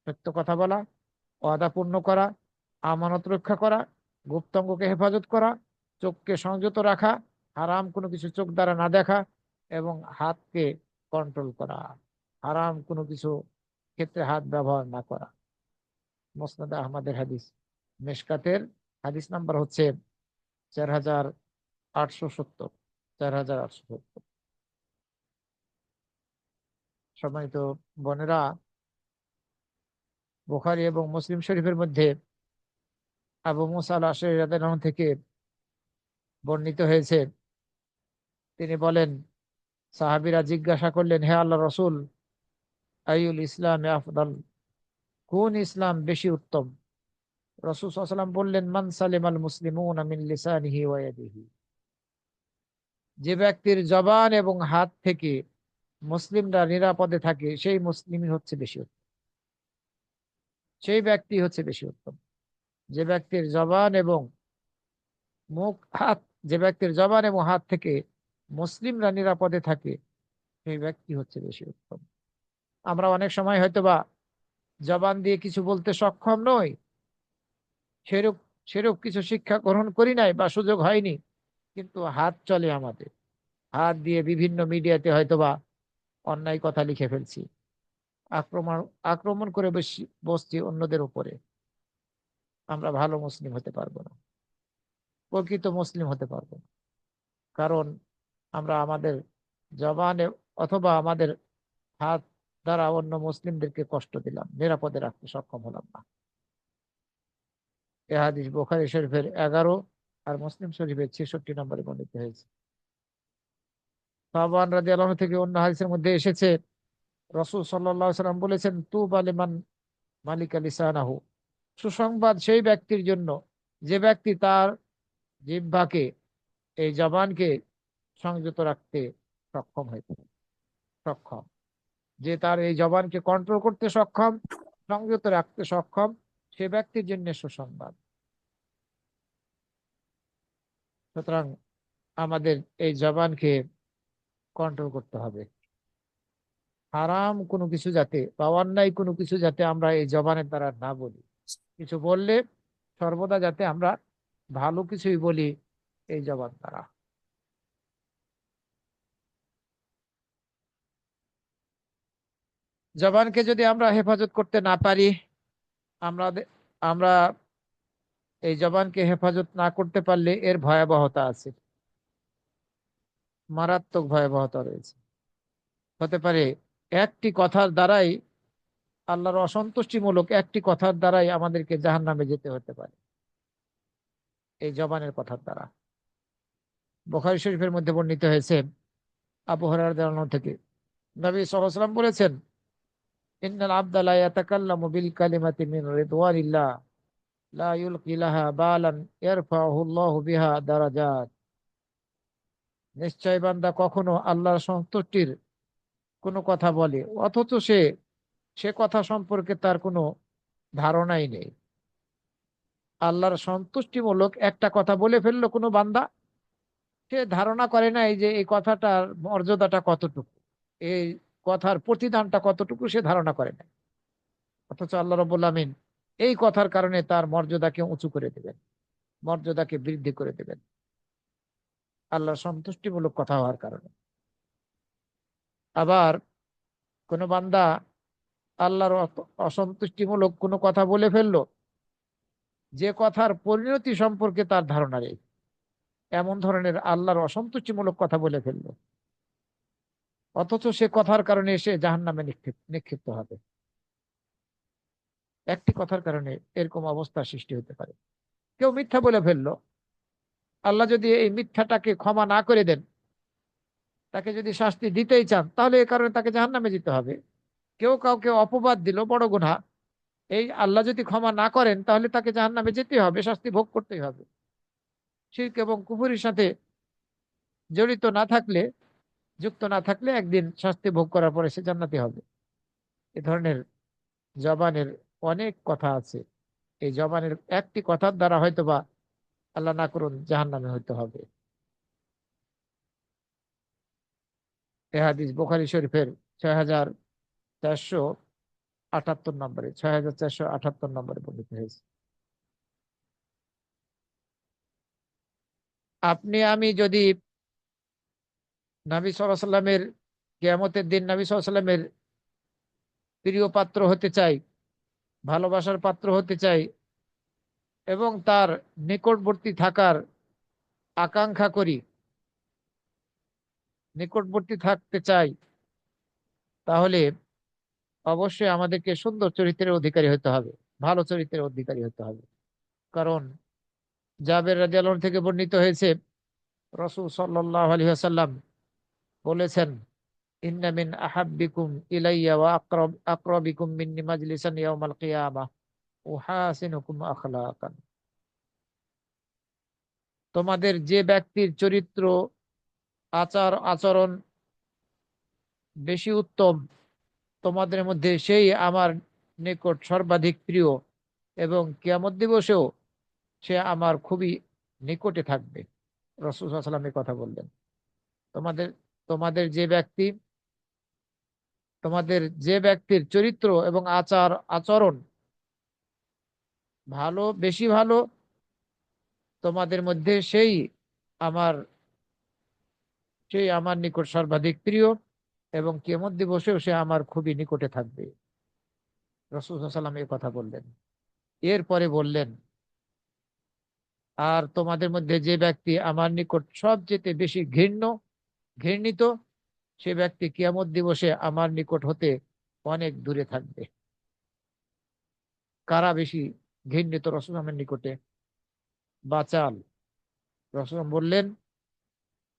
সত্য কথা বলা, ওয়াদা পূর্ণ করা, আমানত রক্ষা করা, গুপ্তাঙ্গকে হেফাজত করা, চোখকে সংযত রাখা, হারাম কোনো কিছু চোখ দ্বারা না দেখা, এবং হাতকে কন্ট্রোল করা, হারাম কোনো কিছু ক্ষেত্রে হাত ব্যবহার না করা। মুসনাদে আহমদের হাদিস, মেশকাতের হাদিস নাম্বার হচ্ছে 4870, 4870। সম্মানিত বোনেরা, বুখারী এবং মুসলিম শরীফের মধ্যে আবু মুসা আল আশআরী রাদিয়াল্লাহু আনহু থেকে বর্ণিত হয়েছে, তিনি বলেন, সাহাবীরা জিজ্ঞাসা করলেন, হে আল্লাহ রসুল, আইউল ইসলাম আফদাল, কোন ইসলাম বেশি উত্তম? রাসূল সাল্লাল্লাহু আলাইহি ওয়াসাল্লাম বললেন, মান সালিমাল মুসলিমুনা মিন লিসানিহি ওয়া ইয়াদিহি, যে ব্যক্তির জবান এবং হাত থেকে মুসলিমরা নিরাপদে থাকে সেই মুসলিমই হচ্ছে বেশি উত্তম, সেই ব্যক্তি হচ্ছে বেশি উত্তম। যে ব্যক্তির জবান এবং মুখ হাত যে ব্যক্তির জবান এবং হাত থেকে মুসলিমরা নিরাপদে থাকে সেই ব্যক্তি হচ্ছে বেশি উত্তম। আমরা অনেক সময় হয়তোবা জবান দিয়ে কিছু বলতে সক্ষম নই, সেরূপ সেরূপ কিছু শিক্ষা গ্রহণ করি নাই বা সুযোগ হয়নি, কিন্তু হাত চলে আমাদের, হাত দিয়ে বিভিন্ন মিডিয়াতে হয়তোবা অন্যায় কথা লিখে ফেলছি, আক্রমণ আক্রমণ করে বসছি অন্যদের উপরে। আমরা ভালো মুসলিম হতে পারবো না, প্রকৃত মুসলিম হতে পারবো না, কারণ আমরা আমাদের জবানে অথবা আমাদের হাত দ্বারা অন্য মুসলিমদেরকে কষ্ট দিলাম, নিরাপদে রাখতে সক্ষম হলাম না। এ হাদিস বুখারী শরীফের 11 আর মুসলিম শরীফের 66 নম্বরে বর্ণিত হয়েছে। সাহাবান রাদিয়াল্লাহু আনহু থেকে অন্য হাদিসের মধ্যে এসেছে, রাসূল সাল্লাল্লাহু আলাইহি সাল্লাম বলেছেন, তুবা লিমান মালিকা লিসানাহু, সুসংবাদ সেই ব্যক্তির জন্য যে ব্যক্তি তার জিহ্বাকে, এই জবানকে সংযত রাখতে সক্ষম হয়েছে, সক্ষম, যে তার এই জবানকে কন্ট্রোল করতে সক্ষম, সংযত রাখতে সক্ষম, সে ব্যক্তির জন্য সুসংবাদ। সুতরাং আমাদের এই জবানকে কন্ট্রোল করতে হবে, হারাম কোনো কিছু যাতে বা অন্যায় কোনো কিছু যাতে আমরা এই জবানের দ্বারা না বলি, কিছু বললে সর্বদা যাতে আমরা ভালো কিছুই বলি এই জবান দ্বারা। জবানকে যদি আমরা হেফাজত করতে না পারি, আমরা আমরা এই জবানকে হেফাজত না করতে পারলে এর ভয়াবহতা আছে, মারাত্মক ভয়াবহতা রয়েছে। হতে পারে একটি কথার দ্বারাই, আল্লাহর অসন্তুষ্টিমূলক একটি কথার দ্বারাই আমাদেরকে জাহান্নামে যেতে হতে পারে, এই জবানের কথার দ্বারা। বুখারী শরীফের মধ্যে বর্ণিত হয়েছে আবু হুরায়রা রাদিয়াল্লাহু আনহু থেকে, নবী সাল্লাল্লাহু আলাইহি ওয়াসাল্লাম বলেছেন, ইন্নাল আবদা লা ইয়াতাকাল্লামু বিল কালিমাতি মিন রিদওয়ানিল্লাহ লা ইউলকি লাহা বালান ইয়ারফাহু আল্লাহু বিহা দারাজাত, নিশ্চয় বান্দা কখনো আল্লাহর সন্তুষ্টির কোনো কথা বলে অথচ সে সে কথা সম্পর্কে তার কোনো ধারণাই নেই। আল্লাহর সন্তুষ্টিমূলক একটা কথা বলে ফেললো কোনো বান্দা, সে ধারণা করে নাই যে এই কথাটার মর্যাদাটা কতটুকু, এই কথার প্রতিদানটা কতটুকু সে ধারণা করে নাই, অথচ আল্লাহ রাব্বুল আমিন এই কথার কারণে তার মর্যাদাকে উঁচু করে দেবেন, মর্যাদাকে বৃদ্ধি করে দেবেন। আল্লাহর সন্তুষ্টিমূলক কথা হওয়ার কারণে। আবার কোনো বান্দা আল্লাহর অসন্তুষ্টিমূলক কোনো কথা বলে ফেললো, যে কথার পরিণতি সম্পর্কে তার ধারণা নেই, এমন ধরনের আল্লাহর অসন্তুষ্টিমূলক কথা বলে ফেললো, অথচ সে কথার কারণে সে জাহান্নামে নিক্ষিপ্ত হবে। একটি কথার কারণে এরকম অবস্থার সৃষ্টি হতে পারে। কেউ মিথ্যা বলে ফেললো, আল্লাহ যদি এই মিথ্যাটাকে ক্ষমা না করে দেন, তাকে যদি শাস্তি দিতেই চান, তাহলে এই কারণে তাকে জাহান্নামে যেতে হবে। কেউ কাউকে অপবাদ দিল, বড় গুনাহ, এই আল্লাহ যদি ক্ষমা না করেন, তাহলে তাকে জাহান্নামে যেতেই হবে, শাস্তি ভোগ করতেই হবে। শিরক এবং কুফরির সাথে জড়িত না থাকলে, যুক্ত না থাকলে একদিন শাস্তি ভোগ করার পরে সে জান্নাতি হবে। এ ধরনের জবানের অনেক কথা আছে। এই জবানের একটি কথার দ্বারা হয়তোবা আল্লাহ না করুন জাহান্নামে হইতে হবে। এ হাদিস বুখারী শরীফের 6478 নম্বরে, 6478 নম্বরে বর্ণিত হয়েছে। আপনি আমি যদি নবী সাল্লাল্লাহু আলাইহি সাল্লামের, কিয়ামতের দিন নবী সাল্লাল্লাহু আলাইহি সাল্লামের প্রিয় পাত্র হতে চাই, ভালোবাসার পাত্র হতে চাই, এবং তার নিকটবর্তী থাকার আকাঙ্ক্ষা করি, নিকটবর্তী থাকতে চাই, তাহলে অবশ্যই আমাদেরকে সুন্দর চরিত্রের অধিকারী হতে হবে, ভালো চরিত্রের অধিকারী হতে হবে। কারণ জাবের রাদিয়াল্লাহু আনহু থেকে বর্ণিত হয়েছে, রাসূল সাল্লাল্লাহু আলাইহি ওয়াসাল্লাম বলেছেন, ইন্না মিন আহাব্বিকুম ইলাইয়া ওয়া আকরাবিকুম মিন্নি মাজলিসান ইয়াউমাল কিয়ামাহ উহাসিনুকুম আখলাকান। তোমাদের যে ব্যক্তির চরিত্র, আচার আচরণ বেশি উত্তম তোমাদের মধ্যে, সেই আমার নিকট সর্বাধিক প্রিয়, এবং কিয়ামত দিবসেও সে আমার খুবই নিকটে থাকবে। রাসূল সাল্লাল্লাহু আলাইহি ওয়াসাল্লাম এই কথা বললেন। তোমাদের তোমাদের যে ব্যক্তি, তোমাদের যে ব্যক্তির চরিত্র এবং আচার আচরণ ভালো, বেশি ভালো তোমাদের মধ্যে, আমার সেই আমার নিকট সর্বাধিক প্রিয়, এবং কিয়ামত দিবসেও সে আমার খুবই নিকটে থাকবে। রাসূল সাল্লাল্লাহু আলাইহি ওয়াসাল্লাম এই কথা বললেন। এরপরে বললেন, আর তোমাদের মধ্যে যে ব্যক্তি আমার নিকট সবচেয়ে বেশি ঘৃণিত, সে ব্যক্তি কিয়ামত দিবসে আমার নিকট হতে অনেক দূরে থাকবে। কারা বেশি ঘৃণিত রাসূলের নিকটে? বাচাল। রাসূল বললেন,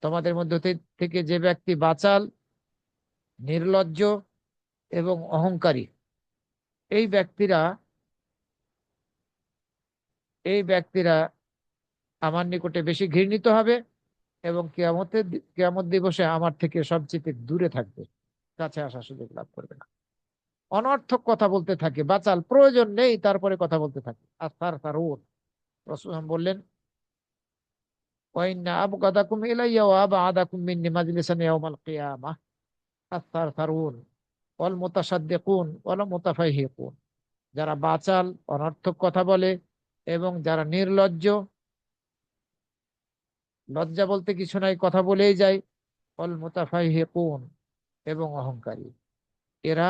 তোমাদের মধ্যে থেকে যে ব্যক্তি বাচাল, নির্লজ্জ এবং অহংকারী, এই ব্যক্তিরা এই ব্যক্তিরা আমার নিকটে বেশি ঘৃণিত হবে, এবং কিয়ামত দিবসে আমার থেকে সবচেয়ে দূরে থাকবে, কাছে আসার সুযোগ লাভ করবে না। অনর্থক কথা বলতে থাকে, বাচাল, প্রয়োজন নেই তারপরে কথা বলতে থাকে। আর তার রাসূল বললেন, ওয়াইন্না আবগাদাকুম ইলাইয়া ওয়া আবআদাকুম মিন্নি মাজলিসান ইয়াউমাল কিয়ামাহ আস-সারসারুন ওয়াল মুতাসাদ্দিকুন ওয়াল মুতাফাহিকুন। যারা বাচাল, অনর্থক কথা বলে, এবং যারা নির্লজ্জ, লজ্জা বলতে কিছু নাই, কথা বলেই যায়, ওয়াল মুতাফাহিকুন, এবং অহংকারী, এরা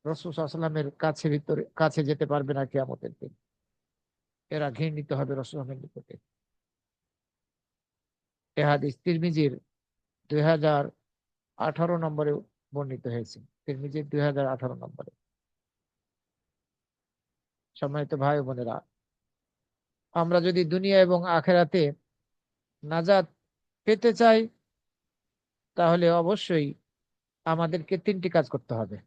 রাসূল সাল্লাল্লাহু আলাইহি ওয়াসাল্লামের কাছে যেতে পারবে না কিয়ামতের দিন। এরা ঘৃণিত হবে রাসূলের নিকটে। এ হাদিস তিরমিজির 2018 নম্বরে বর্ণিত হয়েছে। তিরমিজির 2018 নম্বরে। সম্মানিত ভাই ও বোনেরা, আমরা যদি দুনিয়া এবং আখেরাতে নাজাত পেতে চাই, তাহলে অবশ্যই আমাদেরকে তিনটি কাজ করতে হবে।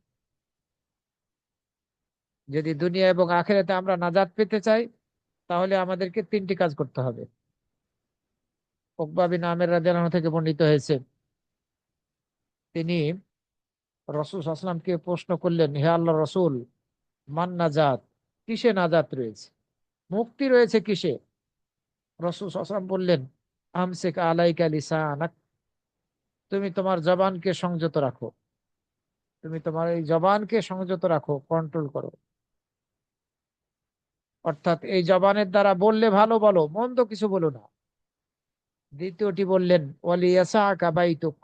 যদি দুনিয়া এবং আখেরাতে আমরা নাজাত পেতে চাই, তাহলে আমাদেরকে তিনটি কাজ করতে হবে। উকবা বিন আমের রাদিয়াল্লাহু আনহু থেকে বর্ণিত হয়েছে, তিনি রাসূল সাল্লাল্লাহু আলাইহি ওয়াসাল্লামকে প্রশ্ন করলেন, হে আল্লাহর রাসূল, মান নাজাত, কিসে নাজাত রয়েছে, মুক্তি রয়েছে কিসে? রাসূল সাল্লাল্লাহু আলাইহি ওয়াসাল্লাম বললেন, আমসিক আলাইকা লিসানাক, তুমি তোমার জবানকে সংযত রাখো, তুমি তোমার এই জবানকে সংযত রাখো, কন্ট্রোল করো। অর্থাৎ এই জবানের দ্বারা বললে ভালো বলো, মন্দ কিছু বলো না। দ্বিতীয়টি বললেন ওয়ালিয়াসাকা বাইতুক,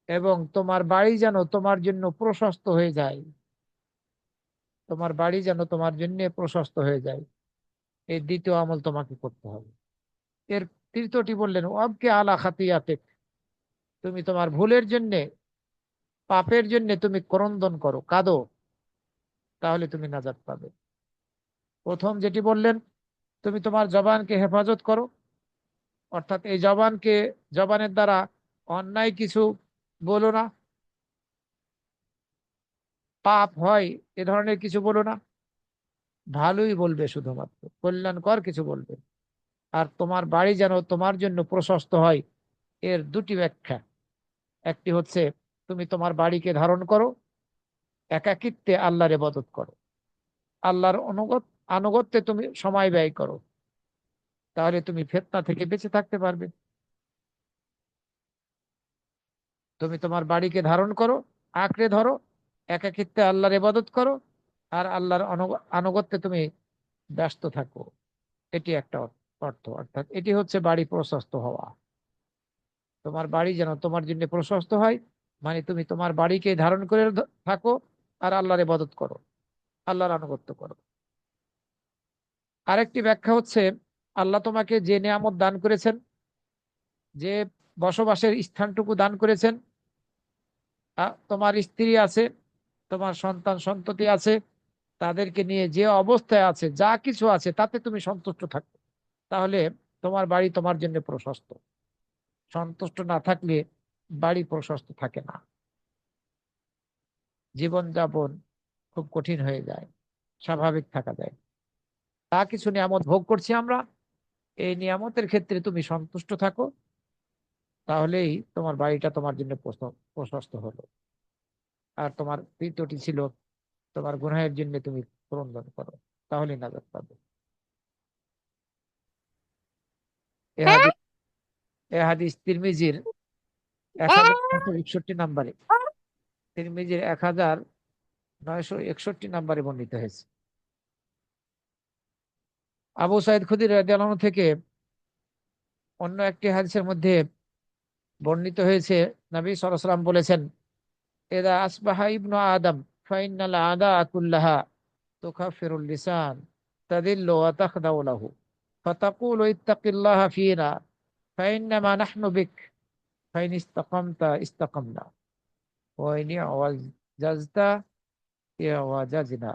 এবং তোমার বাড়ি যেন তোমার জন্য প্রশস্ত হয়ে যায়, তোমার বাড়ি যেন তোমার জন্য প্রশস্ত হয়ে যায়। এই দ্বিতীয় আমল তোমাকে করতে হবে। এর তৃতীয়টি বললেন ওয়াবকি আলা খাতিয়াতিক, তুমি তোমার ভুলের জন্য, পাপের জন্য তুমি ক্রন্দন করো, কাঁদো, তাহলে তুমি নাজাত পাবে। প্রথম যেটি বললেন, তুমি তোমার জবানকে হেফাজত করো, অর্থাৎ এই জবানের দ্বারা অন্যায় কিছু বলো না, পাপ হয় এ ধরনের কিছু বলো না, ভালোই বলবে, শুধুমাত্র কল্যাণকর কিছু বলবে। আর তোমার বাড়ি যেন তোমার জন্য প্রশস্ত হয়, এর দুটি ব্যাখ্যা। একটি হচ্ছে তুমি তোমার বাড়িকে ধারণ করো, একাকিত্বে আল্লাহর ইবাদত করো, আল্লাহর আনুগত্যে তুমি সময় ব্যয় করো, তাহলে তুমি ফিতনা থেকে বেঁচে থাকতে পারবে। তুমি তোমার বাড়িকে ধারণ করো, আঁকড়ে ধরো, একাকিত্বে আল্লাহর ইবাদত করো, আর আল্লাহর আনুগত্যে তুমি ব্যস্ত থাকো। এটি একটা অর্থ, অর্থাৎ এটি হচ্ছে বাড়ি প্রশস্ত হওয়া। তোমার বাড়ি যেন তোমার জন্য প্রশস্ত হয়, মানে তুমি তোমার বাড়িকে ধারণ করে থাকো, আর আল্লাহর ইবাদত করো, আল্লাহর আনুগত্য করো। আরেকটি ব্যাখ্যা হচ্ছে, আল্লাহ তোমাকে যে নিয়ামত দান করেছেন, যে বসবাসের স্থানটুকু দান করেছেন, তোমার স্ত্রী আছে, তোমার সন্তান সন্ততি আছে, তাদেরকে নিয়ে যে অবস্থায় আছে, যা কিছু আছে তাতে তুমি সন্তুষ্ট থাকো, তাহলে তোমার বাড়ি তোমার জন্য প্রশস্ত। সন্তুষ্ট না থাকলে বাড়ি প্রশস্ত থাকে না, জীবনযাপন খুব কঠিন হয়ে যায়, স্বাভাবিক থাকা যায়। তা কিছু নিয়ামত ভোগ করছি আমরা, এই নিয়ামতের ক্ষেত্রে তুমি সন্তুষ্ট থাকো, তাহলেই তোমার বাড়িটা তোমার জন্য প্রশস্ত হলো। আর তোমার তৃতীয়টি ছিল, তোমার গুনাহের জন্য তুমি ক্রন্দন করো, তাহলেই নাজাত পাবে। এ হাদিস এ হাদিস তিরমিজির 1961 নম্বরে, তিরমিজির 1961 নম্বরে বর্ণিত হয়েছে। আবু সাইদ খুদরি রাদিয়াল্লাহু আনহু থেকে অন্য একটি হাদিসের মধ্যে বর্ণিত হয়েছে, নবী সাল্লাল্লাহু আলাইহি ওয়াসাল্লাম বলেছেন, ইযা আসবাহা ইবনু আদম ফাইন্নাল আদা কুল্লাহা তুকাফিরুল লিসান তাদিল্লু ওয়া তাখদাউ লাহু ফাতাকুলু ইত্তাকিল্লাহা ফীনা ফাইন্নামা নাহনু বিক ফাইন ইসতাকামতা ইসতাকামনা ওয়া ইন ওয়াজাজতা ওয়াজাজনা।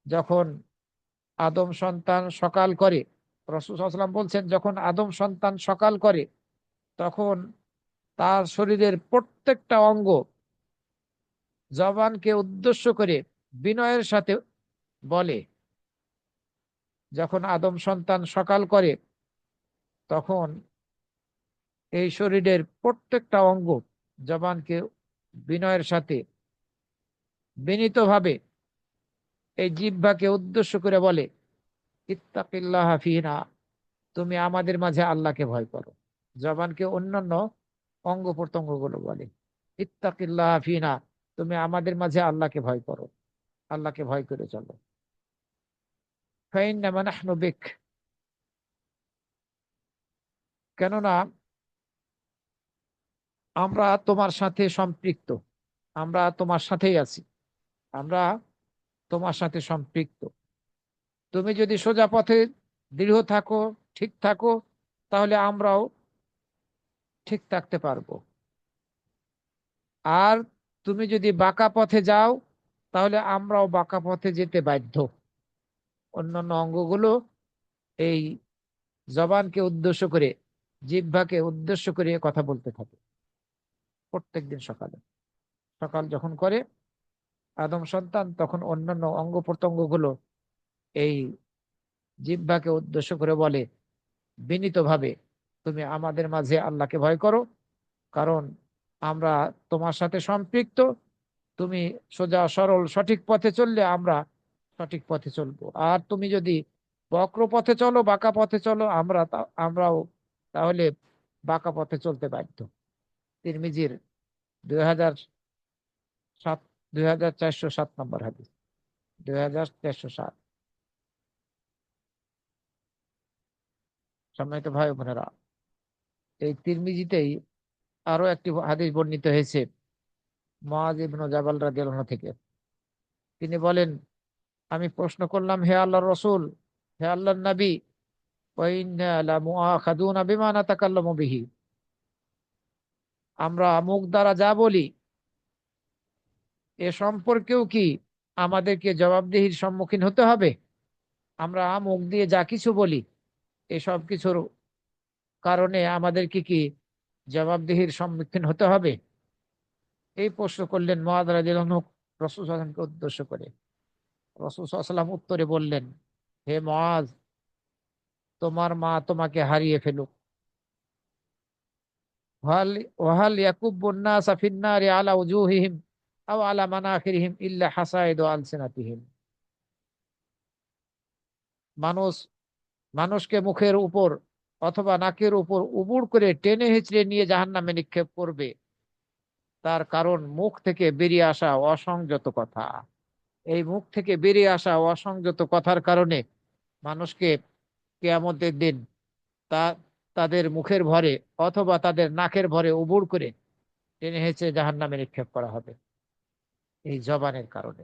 যখন আদম সন্তান সকাল করে, রাসূল সাল্লাল্লাহু আলাইহি ওয়াসাল্লাম বলছেন, যখন আদম সন্তান সকাল করে, তখন তার শরীরের প্রত্যেকটা অঙ্গ জবানকে উদ্দেশ্য করে বিনয়ের সাথে বলে। যখন আদম সন্তান সকাল করে, তখন এই শরীরের প্রত্যেকটা অঙ্গ জবানকে বিনয়ের সাথে, বিনীতভাবে এই জিহ্বাকে উদ্দেশ্য করে বলে, ইত্তাকিল্লাহ ফিনা, তুমি আমাদের মাঝে আল্লাহকে ভয় করো। জবানকে অন্যান্য অঙ্গ প্রত্যঙ্গ গুলো বলে, ইত্তাকিল্লাহ ফিনা, তুমি আমাদের মাঝে আল্লাহকে ভয় করো, আল্লাহকে ভয় করে চলো। ফাইন্নামা নাহনু বিক, কেননা আমরা তোমার সাথে সম্পৃক্ত, আমরা তোমার সাথেই আছি, আমরা তোমার সাথে সম্পৃক্ত। তুমি যদি সোজা পথে দৃঢ় থাকো, ঠিক থাকো, তাহলে আমরাও ঠিক থাকতে পারবো। আর তুমি যদি বাঁকা পথে যাও, তাহলে আমরাও বাঁকা পথে যেতে বাধ্য। অন্যান্য অঙ্গগুলো এই জবানকে উদ্দেশ্য করে, জিহ্বাকে উদ্দেশ্য করে কথা বলতে থাকে প্রত্যেকদিন সকালে। সকাল যখন করে আদম সন্তান, তখন অন্যান্য অঙ্গ প্রত্যঙ্গ গুলো এই জিহ্বাকে উদ্দেশ্য করে বলে বিনীতভাবে, তুমি আমাদের মাঝে আল্লাহকে ভয় করো, কারণ আমরা তোমার সাথে সম্পৃক্ত। তুমি সোজা সরল সঠিক পথে চললে আমরা সঠিক পথে চলবো, আর তুমি যদি বক্র পথে চলো, বাঁকা পথে চলো, আমরাও তাহলে বাঁকা পথে চলতে বাধ্য। তিরমিজির 2007, 2407 নম্বর হাদিস, 2407। সম্মানিত ভাই ও বোনেরা, এই তিরমিজিতেই আরো একটি হাদিস বর্ণিত হয়েছে মুআয ইবনে জাবাল রাদিয়াল্লাহু আনহু থেকে। তিনি বলেন, আমি প্রশ্ন করলাম, হে আল্লাহর রসুল, হে আল্লাহর নবী, ওয়া ইন্না লামুআখাযুনা বিমা নাতাকাল্লামু বিহি, আমরা মুখ দ্বারা যা বলি এ সম্পর্কেও কি আমাদেরকে জবাবদিহির সম্মুখীন হতে হবে? আমরা মুখ দিয়ে যা কিছু বলি এসব কিছুর কারণে আমাদেরকে কি জবাবদিহির সম্মুখীন হতে হবে? এই প্রশ্ন করলেন মুআয রাদিয়াল্লাহু আনহু রাসূল সাল্লাল্লাহু আলাইহি ওয়াসাল্লামকে উদ্দেশ্য করে। রাসূল সাল্লাল্লাহু আলাইহি ওয়াসাল্লাম উত্তরে বললেন, হে মুআয, তোমার মা তোমাকে হারিয়ে ফেলুক। ওয়াহাল ওয়াহাল ইয়াকুব্বুন নাসা ফিন নারি আলা উজুহিহিম আও আলা মানাখিরিহিম ইল্লা হাসাইদু আলসিনাতিহিম। মানুষ মানুষকে মুখের উপর অথবা নাকের উপর উবুড় করে টেনে হিঁচড়ে নিয়ে জাহান্নামে নিক্ষেপ করবে, তার কারণ মুখ থেকে বেরিয়ে আসা অসংযত কথা। এই মুখ থেকে বেরিয়ে আসা অসংযত কথার কারণে মানুষকে কিয়ামতের দিন তা তাদের মুখের ভরে অথবা তাদের নাকের ভরে উবুড় করে টেনে হেঁচড়ে জাহান্নামে নিক্ষেপ করা হবে। এই জবানের কারণে,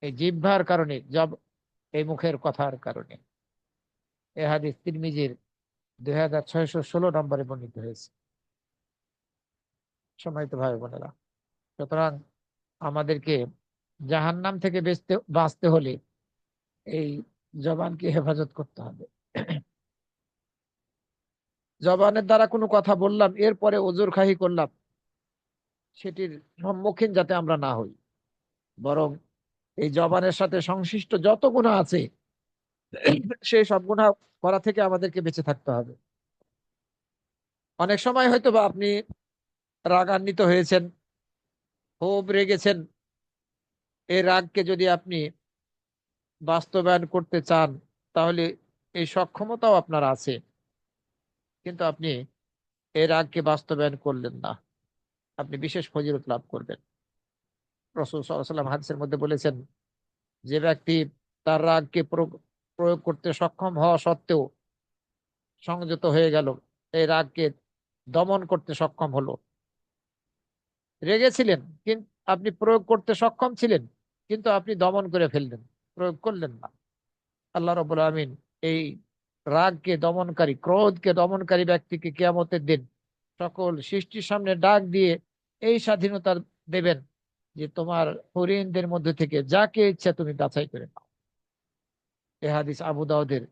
এই জিহ্বার কারণে, এই মুখের কথার কারণে। এ হাদিস তিরমিজির 2616 নম্বরে বর্ণিত হয়েছে। সম্মানিত ভাই বোনেরা, সুতরাং আমাদেরকে জাহান্নাম থেকে বাঁচতে হলে এই জবানকে হেফাজত করতে হবে। জবানের দ্বারা কোনো কথা বললাম, এরপরে ওজর খাহি করলাম, সেটির সম্মুখীন যাতে আমরা না হই, বরং এই জবানের সাথে সংশ্লিষ্ট যত গুনাহ আছে সেই সব গুনাহ করা থেকে আমাদেরকে বেঁচে থাকতে হবে। অনেক সময় হয়তো বা আপনি রাগান্বিত হয়েছেন, খুব রেগেছেন। এই রাগকে যদি আপনি বাস্তবায়ন করতে চান তাহলে এই সক্ষমতাও আপনার আছে, কিন্তু আপনি এই রাগকে বাস্তবায়ন করলেন না, আপনি বিশেষ ফজিলত লাভ করবেন। রাসূল সাল্লাল্লাহু আলাইহি ওয়াসাল্লাম হাদিসের মধ্যে বলেছেন, যে ব্যক্তি তার রাগকে প্রয়োগ করতে সক্ষম হওয়া সত্ত্বেও সংযত হয়ে গেল, এই রাগকে দমন করতে সক্ষম হলো। রেগেছিলেন কিন্তু আপনি প্রয়োগ করতে সক্ষম ছিলেন, কিন্তু আপনি দমন করে ফেললেন, প্রয়োগ করলেন না। আল্লাহ রাব্বুল আমিন এই রাগকে দমনকারী, ক্রোধকে দমনকারী ব্যক্তিকে কিয়ামতের দিন সকল সৃষ্টির সামনে ডাক দিয়ে এই স্বাধীনতা দেবেন যে তোমার হরিণদের মধ্যে থেকে যাকে ইচ্ছা তুমি বাছাই করে নাও। এ হাদিস আবু দাউদের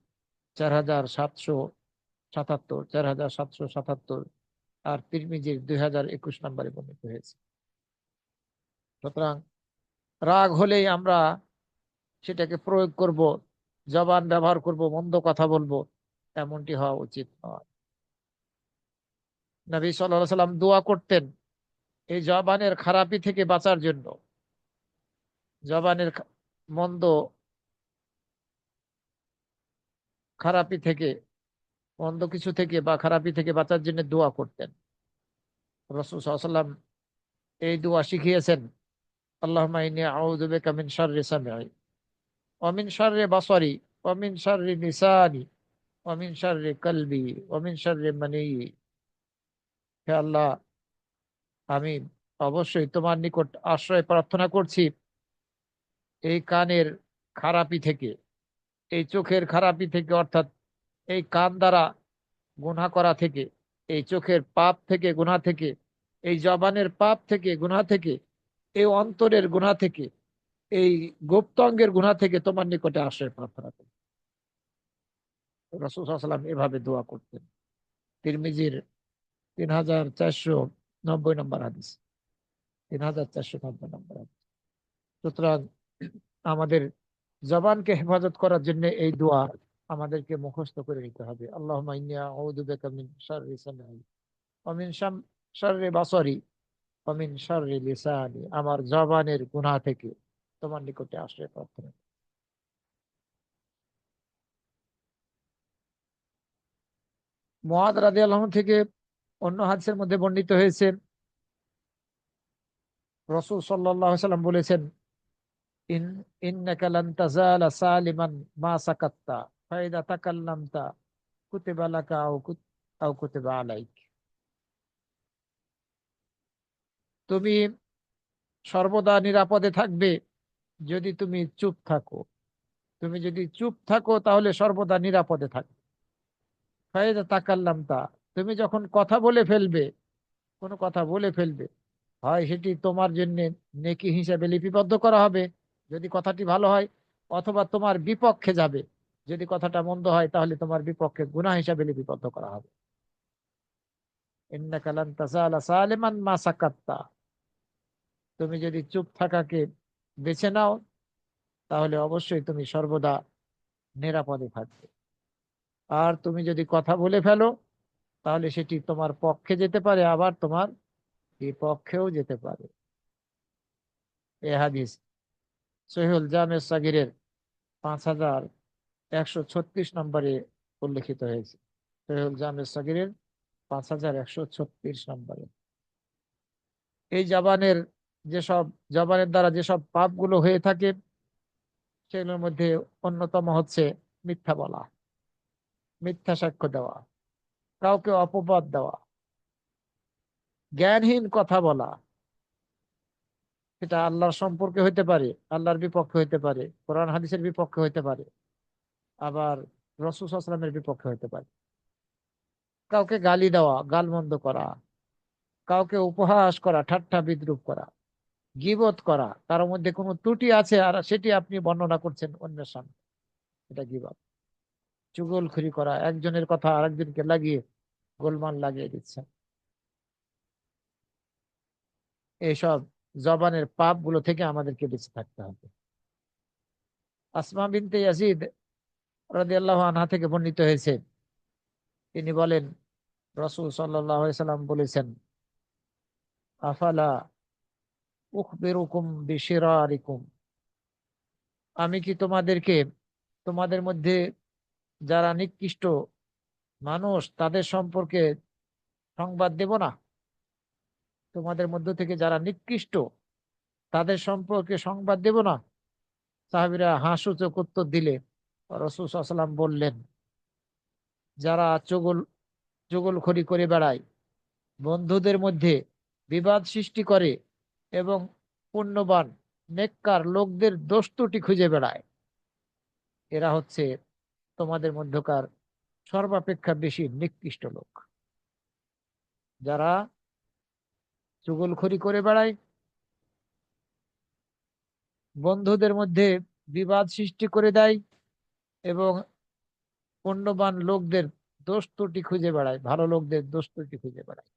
4777, 4777 আর তিরমিজির 2021 নম্বরে বর্ণিত হয়েছে। সুতরাং রাগ হলেই আমরা সেটাকে প্রয়োগ করব, জবান ব্যবহার করব, মন্দ কথা বলবো, এমনটি হওয়া উচিত নয়। নবী সাল্লাল্লাহু আলাইহি সাল্লাম দোয়া করতেন এই জবানের খারাপি থেকে বাঁচার জন্য। জবানের মন্দ খারাপি থেকে, মন্দ কিছু থেকে বা খারাপি থেকে বাঁচার জন্য দোয়া করতেন। রাসূল সাল্লাল্লাহু আলাইহি সাল্লাম এই দোয়া শিখিয়েছেন, আল্লাহুম্মা ইন্নী আউযু বিকা মিন শাররি সামঈ ওয়া মিন শাররি বাসারি ওয়া মিন শাররি লিসানি ওয়া মিন শাররি কলবি ওয়া মিন শাররি মানিয়্যি। হে আল্লাহ, আমি অবশ্যই তোমার নিকট আশ্রয় প্রার্থনা করছি এই কানের খারাপি থেকে, এই চোখের খারাপি থেকে, অর্থাৎ এই কান দ্বারা গুনাহ করা থেকে, এই চোখের পাপ থেকে, গুনাহ থেকে, এই জবানের পাপ থেকে, গুনাহ থেকে, এই অন্তরের গুনাহ থেকে, এই গুপ্তাঙ্গের গুনাহ থেকে তোমার নিকটে আশ্রয় প্রার্থনা করি। রাসূল সাল্লাল্লাহু আলাইহি ওয়াসাল্লাম এভাবে দোয়া করতেন। তিরমিজির 3490 নম্বর হাদিস, 3490 নম্বর হাদিস। সুতরাং আমাদের জবানকে হেফাজত করার জন্য এই দোয়া আমাদেরকে মুখস্থ করে নিতে হবে। আল্লাহুম্মা ইন্নী আউযু বিকা মিন শাররি সামঈ ওয়া মিন শাররি বাসারি ওয়া মিন শাররি লিসানি। আমার জবানের গুনাহ থেকে তোমার নিকটে আশ্রয় প্রার্থনা। মুআয রাদিয়াল্লাহু আনহু থেকে অন্য হাদিসের মধ্যে বর্ণিত হয়েছে, রাসূল সাল্লাল্লাহু আলাইহি ওয়াসাল্লাম বলেছেন, ইন ইন্নাকা লান তাযালা সালিমান মা সাকাত্তা ফাইদা তাকাল্লামতা কুতিবা লাকা আও কুতিবা আলাইক। তুমি সর্বদা নিরাপদে থাকবে যদি তুমি চুপ থাকো। তুমি যদি চুপ থাকো তাহলে সর্বদা নিরাপদে থাকবে। ফাইদা তাকাল্লামতা, তুমি যখন কথা বলে ফেলবে, কোনো কথা বলে ফেলবে, হয় সেটি তোমার জন্য নেকি হিসেবে লিপিবদ্ধ করা হবে যদি কথাটি ভালো হয়, অথবা তোমার বিপক্ষে যাবে যদি কথাটা মন্দ হয়, তাহলে তোমার বিপক্ষে গুনাহ হিসাবে লিপিবদ্ধ করা হবে। ইন্নাকা লান তাযালা সালিমান মা সাকাত্তা, তুমি যদি চুপ থাকাকে বেছে নাও তাহলে অবশ্যই তুমি সর্বদা নিরাপদে থাকবে। আর তুমি যদি কথা বলে ফেলো তাহলে সেটি তোমার পক্ষে যেতে পারে, আবার তোমার বিপক্ষেও যেতে পারে। এ হাদিস সহিহুল জামে সাগিরের 5136 নম্বরে উল্লেখিত হয়েছে। সহিহুল জামে সাগিরের 5136 নম্বরে। এই যেসব জবানের দ্বারা যেসব পাপগুলো হয়ে থাকে সেগুলোর মধ্যে অন্যতম হচ্ছে মিথ্যা বলা, মিথ্যা সাক্ষ্য দেওয়া, কাউকে অপবাদ দেওয়া, জ্ঞানহীন কথা বলা। এটা আল্লাহর সম্পর্কে হইতে পারে, আল্লাহর বিপক্ষে হইতে পারে, কোরআন হাদিসের বিপক্ষে হইতে পারে, আবার রাসূল সাল্লাল্লাহু আলাইহি ওয়াসাল্লামের বিপক্ষে হইতে পারে। কাউকে গালি দেওয়া, গালমন্দ করা, কাউকে উপহাস করা, ঠাট্টা বিদ্রূপ করা, গীবত করা, তার মধ্যে কোনো ত্রুটি আছে আর সেটি আপনি বর্ণনা করছেন অন্যের সামনে, এটা গীবত। চুগলখড়ি করা, একজনের কথা আরেকজনকে লাগিয়ে গোলমাল লাগিয়ে দিচ্ছে। এইসব জবানের পাপ গুলো থেকে আমাদেরকে বেঁচে থাকতে হবে। আসমা বিনতে ইয়াজিদ রাদিয়াল্লাহু আনহা থেকে বর্ণিত হয়েছে, তিনি বলেন রাসূল সাল্লাল্লাহু আলাইহি সাল্লাম বলেছেন, আফালা উখবিরুকুম বিশিরারিকুম, আমি কি তোমাদের মধ্যে যারা নিকৃষ্ট মানুষ তাদের সম্পর্কে সংবাদ দেব না? তোমাদের মধ্য থেকে যারা নিকৃষ্ট তাদের সম্পর্কে সংবাদ দেব না? সাহাবীরা হাসূচক উত্তর দিলে রাসূল সাল্লাল্লাহু আলাইহি সাল্লাম বললেন, যারা চুগলখড়ি করে বেড়ায়, বন্ধুদের মধ্যে বিবাদ সৃষ্টি করে এবং পুণ্যবান নেককার লোকদের দোষ ত্রুটি খুঁজে বেড়ায়, এরা হচ্ছে তোমাদের মধ্যকার সর্বাপেক্ষা বেশি নিকৃষ্ট লোক। যারা চুগলখড়ি করে বেড়ায়, বন্ধুদের মধ্যে বিবাদ সৃষ্টি করে দেয় এবং পুণ্যবান লোকদের দোষ ত্রুটি খুঁজে বেড়ায়, ভালো লোকদের দোষ ত্রুটি খুঁজে বেড়ায়,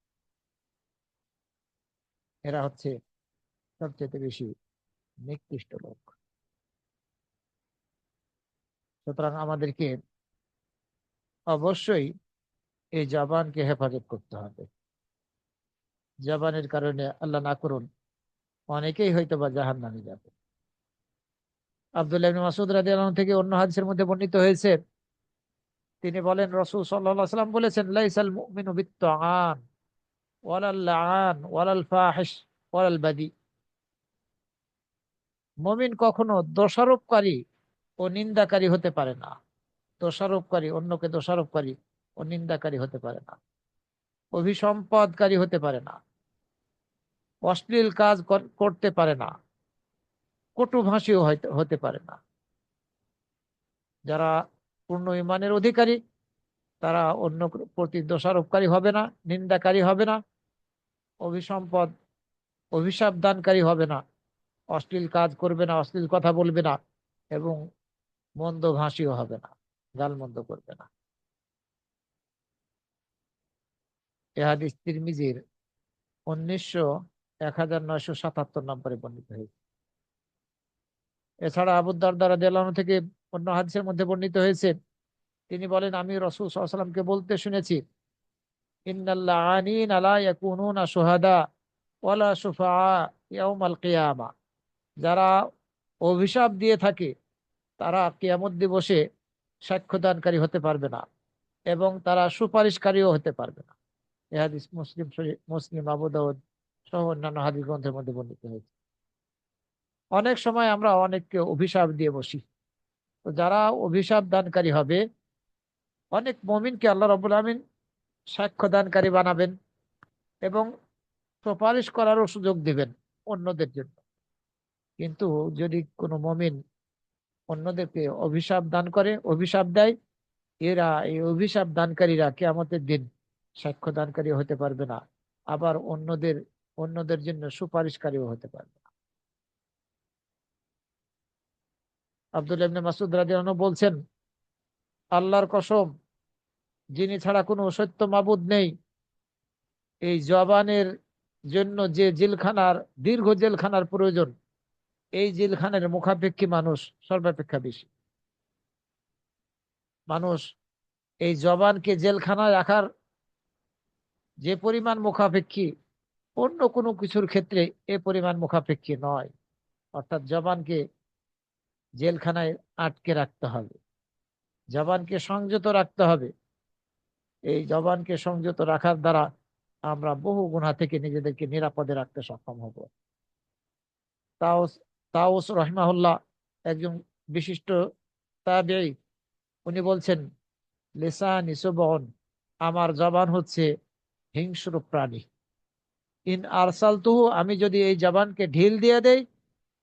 এরা হচ্ছে সবচেয়ে বেশি নিকৃষ্ট লোক। সুতরাং আমাদেরকে অবশ্যই এই জবানকে হেফাজত করতে হবে। জবানের কারণে আল্লাহ না করুন অনেকেই হয়তো বা জাহান্নামে যাবে। আব্দুল্লাহ ইবনে মাসউদ রাদিয়াল্লাহু আনহু থেকে অন্য হাদিসের মধ্যে বর্ণিত হয়েছে, তিনি বলেন রাসূল সাল্লাল্লাহু আলাইহি ওয়াসাল্লাম বলেছেন, লাইসাল মুমিনু বিত-তাআন ওয়ালাল লাআন ওয়ালাল ফাহিশ ওয়ালাল বাদি, মুমিন কখনো দোষারোপকারী ও নিন্দাকারী হতে পারে না। দোষারোপকারী, অন্যকে দোষারোপকারী ও নিন্দাকারী হতে পারে না, অভিসম্পাদকারী হতে পারে না, অশ্লীল কাজ করতে পারে না, কটুভাষীও হতে পারে না। যারা পূর্ণ ঈমানের অধিকারী তারা অন্য প্রতি দোষারোপকারী হবে না, নিন্দাকারী হবে না, অভিসম্পদ অভিশাপ দানকারী হবে না, অশ্লীল কাজ করবে না, অশ্লীল কথা বলবে না এবং মন্দ ভাষীও হবে না, গালমন্দ করবে না। এ হাদিস তিরমিজির 1977 নম্বরে বর্ণিত হয়েছে। এছাড়া আবু দারদা রাদিয়াল্লাহু আনহু থেকে অন্য হাদিসের মধ্যে বর্ণিত হয়েছে, তিনি বলেন, আমি রাসূল সাল্লাল্লাহু আলাইহি ওয়াসাল্লামকে বলতে শুনেছি, ইন্নাল্লাহ আনিন আলা ইয়াকুনুনা শুহাদা ওয়ালা শুফাআ ইয়াউমাল কিয়ামা, যারা অভিশাপ দিয়ে থাকে তারা কিয়ামত দিবসে সাক্ষ্যদানকারী হতে পারবে না এবং তারা সুপারিশকারীও হতে পারবে না। এই হাদিস মুসলিম, আবু দাউদ সহ অন্যান্য হাদিস গ্রন্থের মধ্যে বর্ণিত হয়েছে। অনেক সময় আমরা অনেককে অভিশাপ দিয়ে বসি, তো যারা অভিশাপ দানকারী হবে অনেক মুমিনকে আল্লাহ রাব্বুল আমিন সাক্ষ্যদানকারী বানাবেন এবং সুপারিশ করারও সুযোগ দিবেন অন্যদের জন্য। কিন্তু যদি কোনো মুমিন অন্যদেরকে অভিশাপ দান করে, অভিশাপ দেয়, এই অভিশাপ দানকারীরা কিয়ামতের দিন সাক্ষ্য দানকারী হতে পারবে না, আবার অন্যদের জন্য সুপারিশকারীও হতে পারবে না। আব্দুল্লাহ ইবনে মাসউদ রাদিয়াল্লাহু আনহু বলছেন, আল্লাহর কসম, যিনি ছাড়া কোনো সত্য মাবুদ নেই, এই জবানের জন্য যে জেলখানার, দীর্ঘ জেলখানার প্রয়োজন, এই জেলখানার মুখাপেক্ষী মানুষ সর্বাপেক্ষা বেশি। মানুষ এই জবানকে জেলখানায় রাখার যে পরিমাণ মুখাপেক্ষী, অন্য কোনো কিছুর ক্ষেত্রে এ পরিমাণ মুখাপেক্ষী নয়। অর্থাৎ জবানকে জেলখানায় আটকে রাখতে হবে, জবানকে সংযত রাখতে হবে। এই জবানকে সংযত রাখার দ্বারা আমরা বহু গুনাহ থেকে নিজেদেরকে নিরাপদে রাখতে সক্ষম হব। তাওস তাওস রহিমাহুল্লাহ, একজন বিশিষ্ট তাবেঈ, উনি বলছেন, লিসানি সুবউন, আমার জবান হচ্ছে হিংস্র প্রাণী। ইন আরসালতুহু, আমি যদি এই জবানকে ঢিল দিয়ে দেই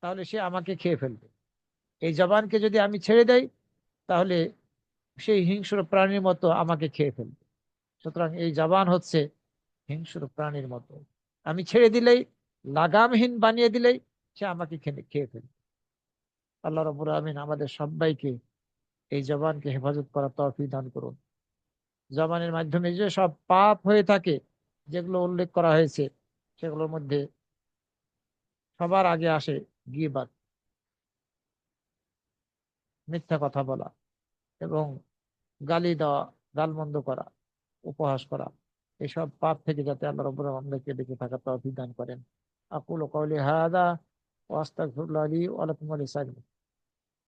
তাহলে সে আমাকে খেয়ে ফেলবে। এই জবানকে যদি আমি ছেড়ে দেই তাহলে সেই হিংস্র প্রাণীর মতো আমাকে খেয়ে ফেলবে। সুতরাং এই জবান হচ্ছে হিংস্র প্রাণীর মতো, আমি ছেড়ে দিলেই, লাগামহীন বানিয়ে দিলেই সে আমাকে খেয়ে ফেলবে। আল্লাহ রাব্বুল আমিন আমাদের সবাইকে এই জবানকে হেফাজত করার তৌফিক দান করুন। জবানের মাধ্যমে যে সব পাপ হয়ে থাকে, যেগুলো উল্লেখ করা হয়েছে, সেগুলোর মধ্যে সবার আগে আসে গীবাত, মিথ্যা কথা বলা, এবং গালি দেওয়া, গালমন্দ করা, উপহাস করা। এসব পাপ থেকে যাতে আল্লাহ রাব্বুল আলামিন আমাদেরকে বেঁচে থাকার তৌফিক দান করেন। আকুলু কওলি হাযা ওয়া আস্তাগফিরুল্লাহ লি ওয়া লাকুম ওয়া লিসাইরিল